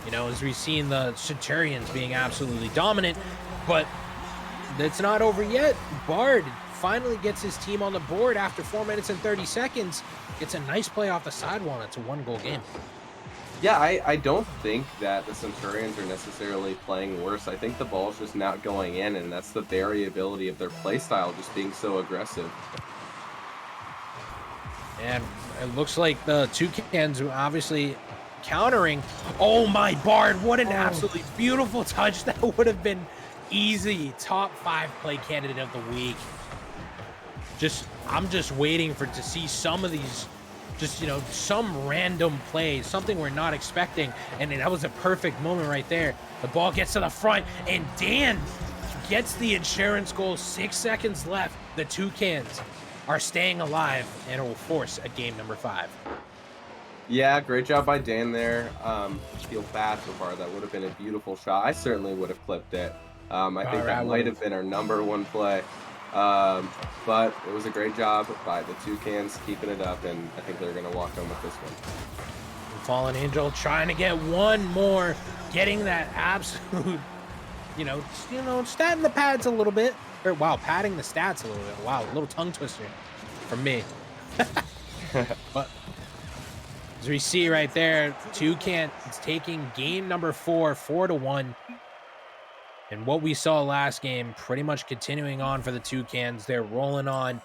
You know, as we've seen the Centurions being absolutely dominant, but it's not over yet. Bard finally gets his team on the board after 4 minutes and 30 seconds. Gets a nice play off the sidewall, and it's a 1-goal game. Yeah, I don't think that the Centurions are necessarily playing worse. I think the ball's just not going in, and that's the variability of their play style just being so aggressive. And it looks like the Toucans obviously countering. Oh my, Bard, what an absolutely beautiful touch. That would have been easy top 5 play candidate of the week. I'm just waiting to see some of these, some random plays, something we're not expecting. And that was a perfect moment right there. The ball gets to the front, and Dan gets the insurance goal. 6 seconds left. The Toucans are staying alive, and it will force a game number 5. Yeah, great job by Dan there. Feel bad for Bard. That would have been a beautiful shot. I certainly would have clipped it. I think that might have been our number 1 play. But it was a great job by the Toucans keeping it up, and I think they're going to walk home with this one. Fallen Angel trying to get one more, getting that absolute, statting the pads a little bit. Padding the stats a little bit. Wow, a little tongue twister from me. But as we see right there, Toucan is taking game number 4, 4-1. And what we saw last game, pretty much continuing on for the Toucans. They're rolling on.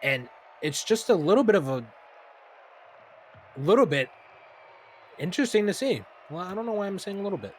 And it's just a little bit interesting to see. Well, I don't know why I'm saying a little bit.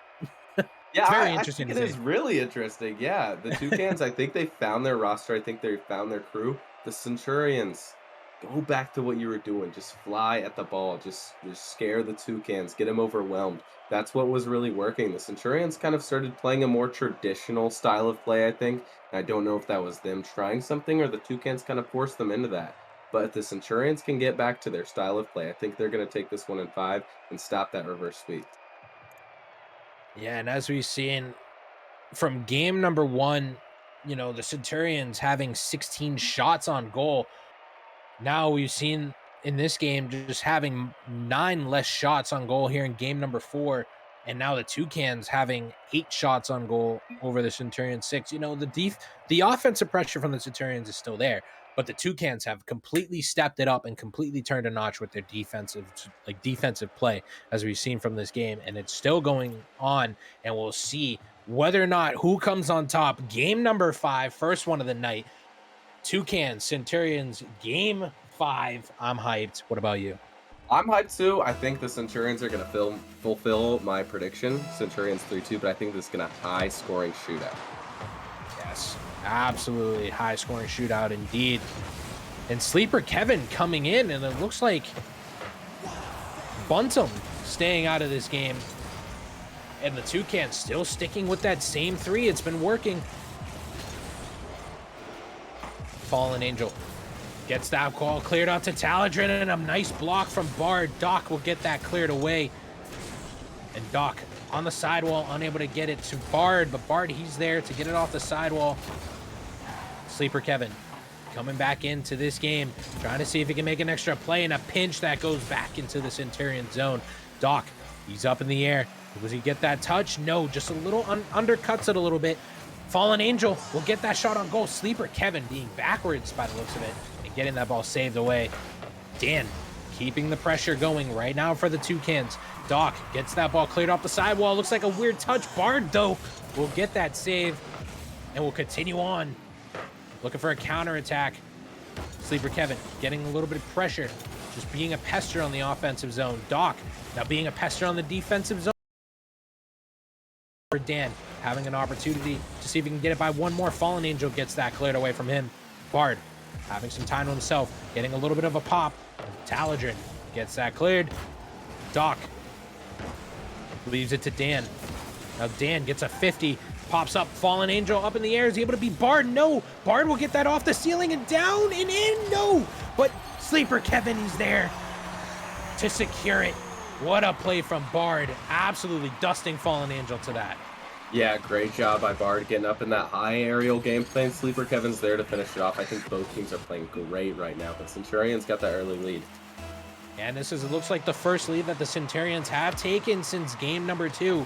Yeah, very interesting I think it is really interesting. Yeah, the Toucans, I think they found their roster. I think they found their crew. The Centurions, go back to what you were doing. Just fly at the ball. Just scare the Toucans. Get them overwhelmed. That's what was really working. The Centurions kind of started playing a more traditional style of play, I think. I don't know if that was them trying something or the Toucans kind of forced them into that. But if the Centurions can get back to their style of play, I think they're going to take this one in 5 and stop that reverse sweep. Yeah, and as we've seen from game number 1, the Centurions having 16 shots on goal. now we've seen in this game just having 9 less shots on goal here in game number 4, and now the Toucans having 8 shots on goal over the Centurions 6. You know, the offensive pressure from the Centurions is still there, but the Toucans have completely stepped it up and completely turned a notch with their defensive play, as we've seen from this game, and it's still going on, and we'll see whether or not who comes on top. Game number 5, first one of the night. Toucans, Centurions, game 5. I'm hyped. What about you? I'm hyped too. I think the Centurions are going to fulfill my prediction. Centurions 3-2, but I think this is going to high-scoring shootout. Yes, absolutely high-scoring shootout indeed. And Sleeper Kevin coming in, and it looks like Buntum staying out of this game. And the Toucans still sticking with that same 3. It's been working. Fallen Angel gets that call cleared out to Taladrin, and a nice block from Bard. Doc will get that cleared away. And Doc on the sidewall, unable to get it to Bard, but Bard, he's there to get it off the sidewall. Sleeper Kevin coming back into this game, trying to see if he can make an extra play, and a pinch that goes back into the Centurion zone. Doc, he's up in the air. Does he get that touch? No, just a little undercuts it a little bit. Fallen Angel will get that shot on goal. Sleeper Kevin being backwards by the looks of it and getting that ball saved away. Dan keeping the pressure going right now for the Toucans. Doc gets that ball cleared off the sidewall. Looks like a weird touch. Bard, though, will get that save and will continue on. Looking for a counterattack. Sleeper Kevin getting a little bit of pressure. Just being a pester on the offensive zone. Doc now being a pester on the defensive zone. For Dan having an opportunity to see if he can get it by one more. Fallen Angel gets that cleared away from him. Bard having some time to himself, getting a little bit of a pop. Taladrin gets that cleared. Doc leaves it to Dan. Now Dan gets a 50, pops up. Fallen Angel up in the air. Is he able to beat Bard? No. Bard will get that off the ceiling and down and in. No. But Sleeper Kevin, he's there to secure it. What a play from Bard. Absolutely dusting Fallen Angel to that. Yeah, great job by Bard getting up in that high aerial game plan. Sleeper Kevin's there to finish it off. I think both teams are playing great right now, but Centurions got that early lead. And it looks like the first lead that the Centurions have taken since game number 2.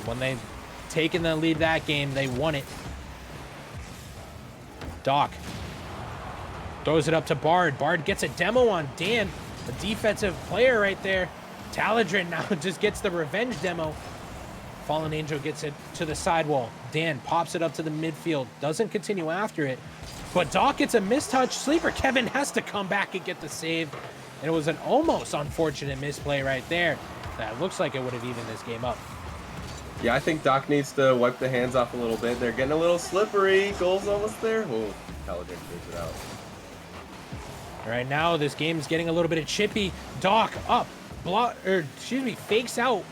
When they've taken the lead that game, they won it. Doc throws it up to Bard. Bard gets a demo on Dan, a defensive player right there. Taladrin now just gets the revenge demo. Fallen Angel gets it to the sidewall. Dan pops it up to the midfield. Doesn't continue after it. But Doc gets a mistouch. Sleeper Kevin has to come back and get the save. And it was an almost unfortunate misplay right there. That looks like it would have evened this game up. Yeah, I think Doc needs to wipe the hands off a little bit. They're getting a little slippery. Goal's almost there. Oh, Taladrin clears it out. Right now, this game is getting a little bit of chippy. Doc up. Fakes out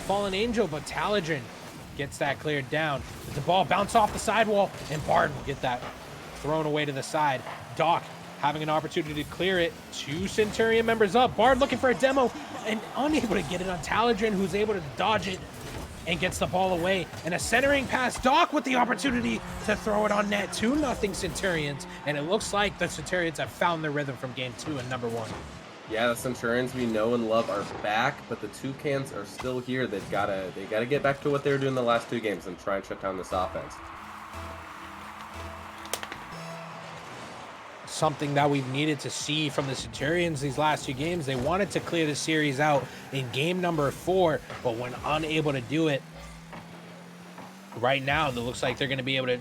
Fallen Angel, but Taladrin gets that cleared down. The ball bounce off the sidewall, and Bard will get that thrown away to the side. Doc having an opportunity to clear it. 2 Centurion members up. Bard looking for a demo and unable to get it on Taladrin, who's able to dodge it and gets the ball away. And a centering pass. Doc with the opportunity to throw it on net. 2-0 Centurions, and it looks like the Centurions have found their rhythm from game 2 and number 1. Yeah, the Centurions we know and love are back, but the Toucans are still here. They gotta get back to what they were doing the last 2 games and try and shut down this offense. Something that we've needed to see from the Centurions these last 2 games. They wanted to clear the series out in game number 4, but when unable to do it, right now it looks like they're going to be able to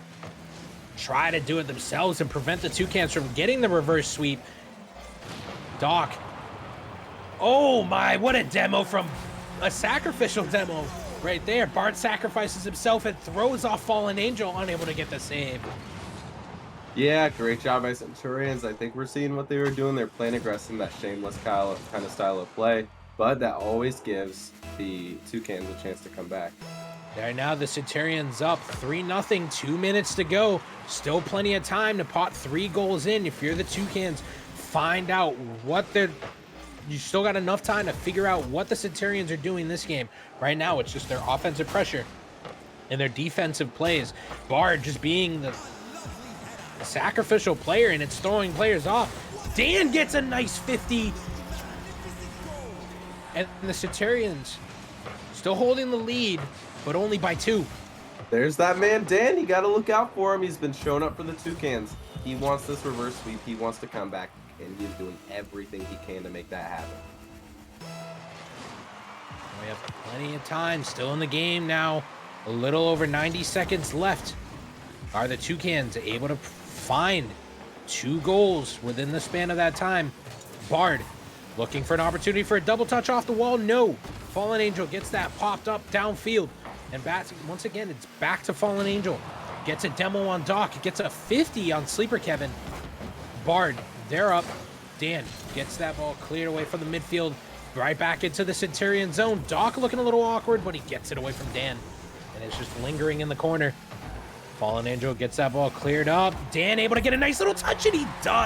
try to do it themselves and prevent the Toucans from getting the reverse sweep. Doc. Oh my, what a demo from a sacrificial demo right there. Bard sacrifices himself and throws off Fallen Angel, unable to get the save. Yeah, great job by Centurions. I think we're seeing what they were doing. They're playing aggressive, that shameless kind of style of play, but that always gives the Toucans a chance to come back. Right now, the Centurions up 3-0, 2 minutes to go. Still plenty of time to pot 3 goals in. If you're the Toucans, find out what you still got enough time to figure out what the Centurions are doing this game. Right now, it's just their offensive pressure and their defensive plays. Bard just being the sacrificial player, and it's throwing players off. Dan gets a nice 50. And the Centurions still holding the lead, but only by 2. There's that man, Dan. You got to look out for him. He's been showing up for the Toucans. He wants this reverse sweep. He wants to come back, and he's doing everything he can to make that happen. We have plenty of time still in the game now. A little over 90 seconds left. Are the Toucans able to find 2 goals within the span of that time? Bard looking for an opportunity for a double touch off the wall. No. Fallen Angel gets that popped up downfield. And once again, it's back to Fallen Angel. Gets a demo on Doc. Gets a 50 on Sleeper Kevin. Bard, they're up. Dan gets that ball cleared away from the midfield. Right back into the Centurion zone. Doc looking a little awkward, but he gets it away from Dan. And it's just lingering in the corner. Fallen Angel gets that ball cleared up. Dan able to get a nice little touch, and he does.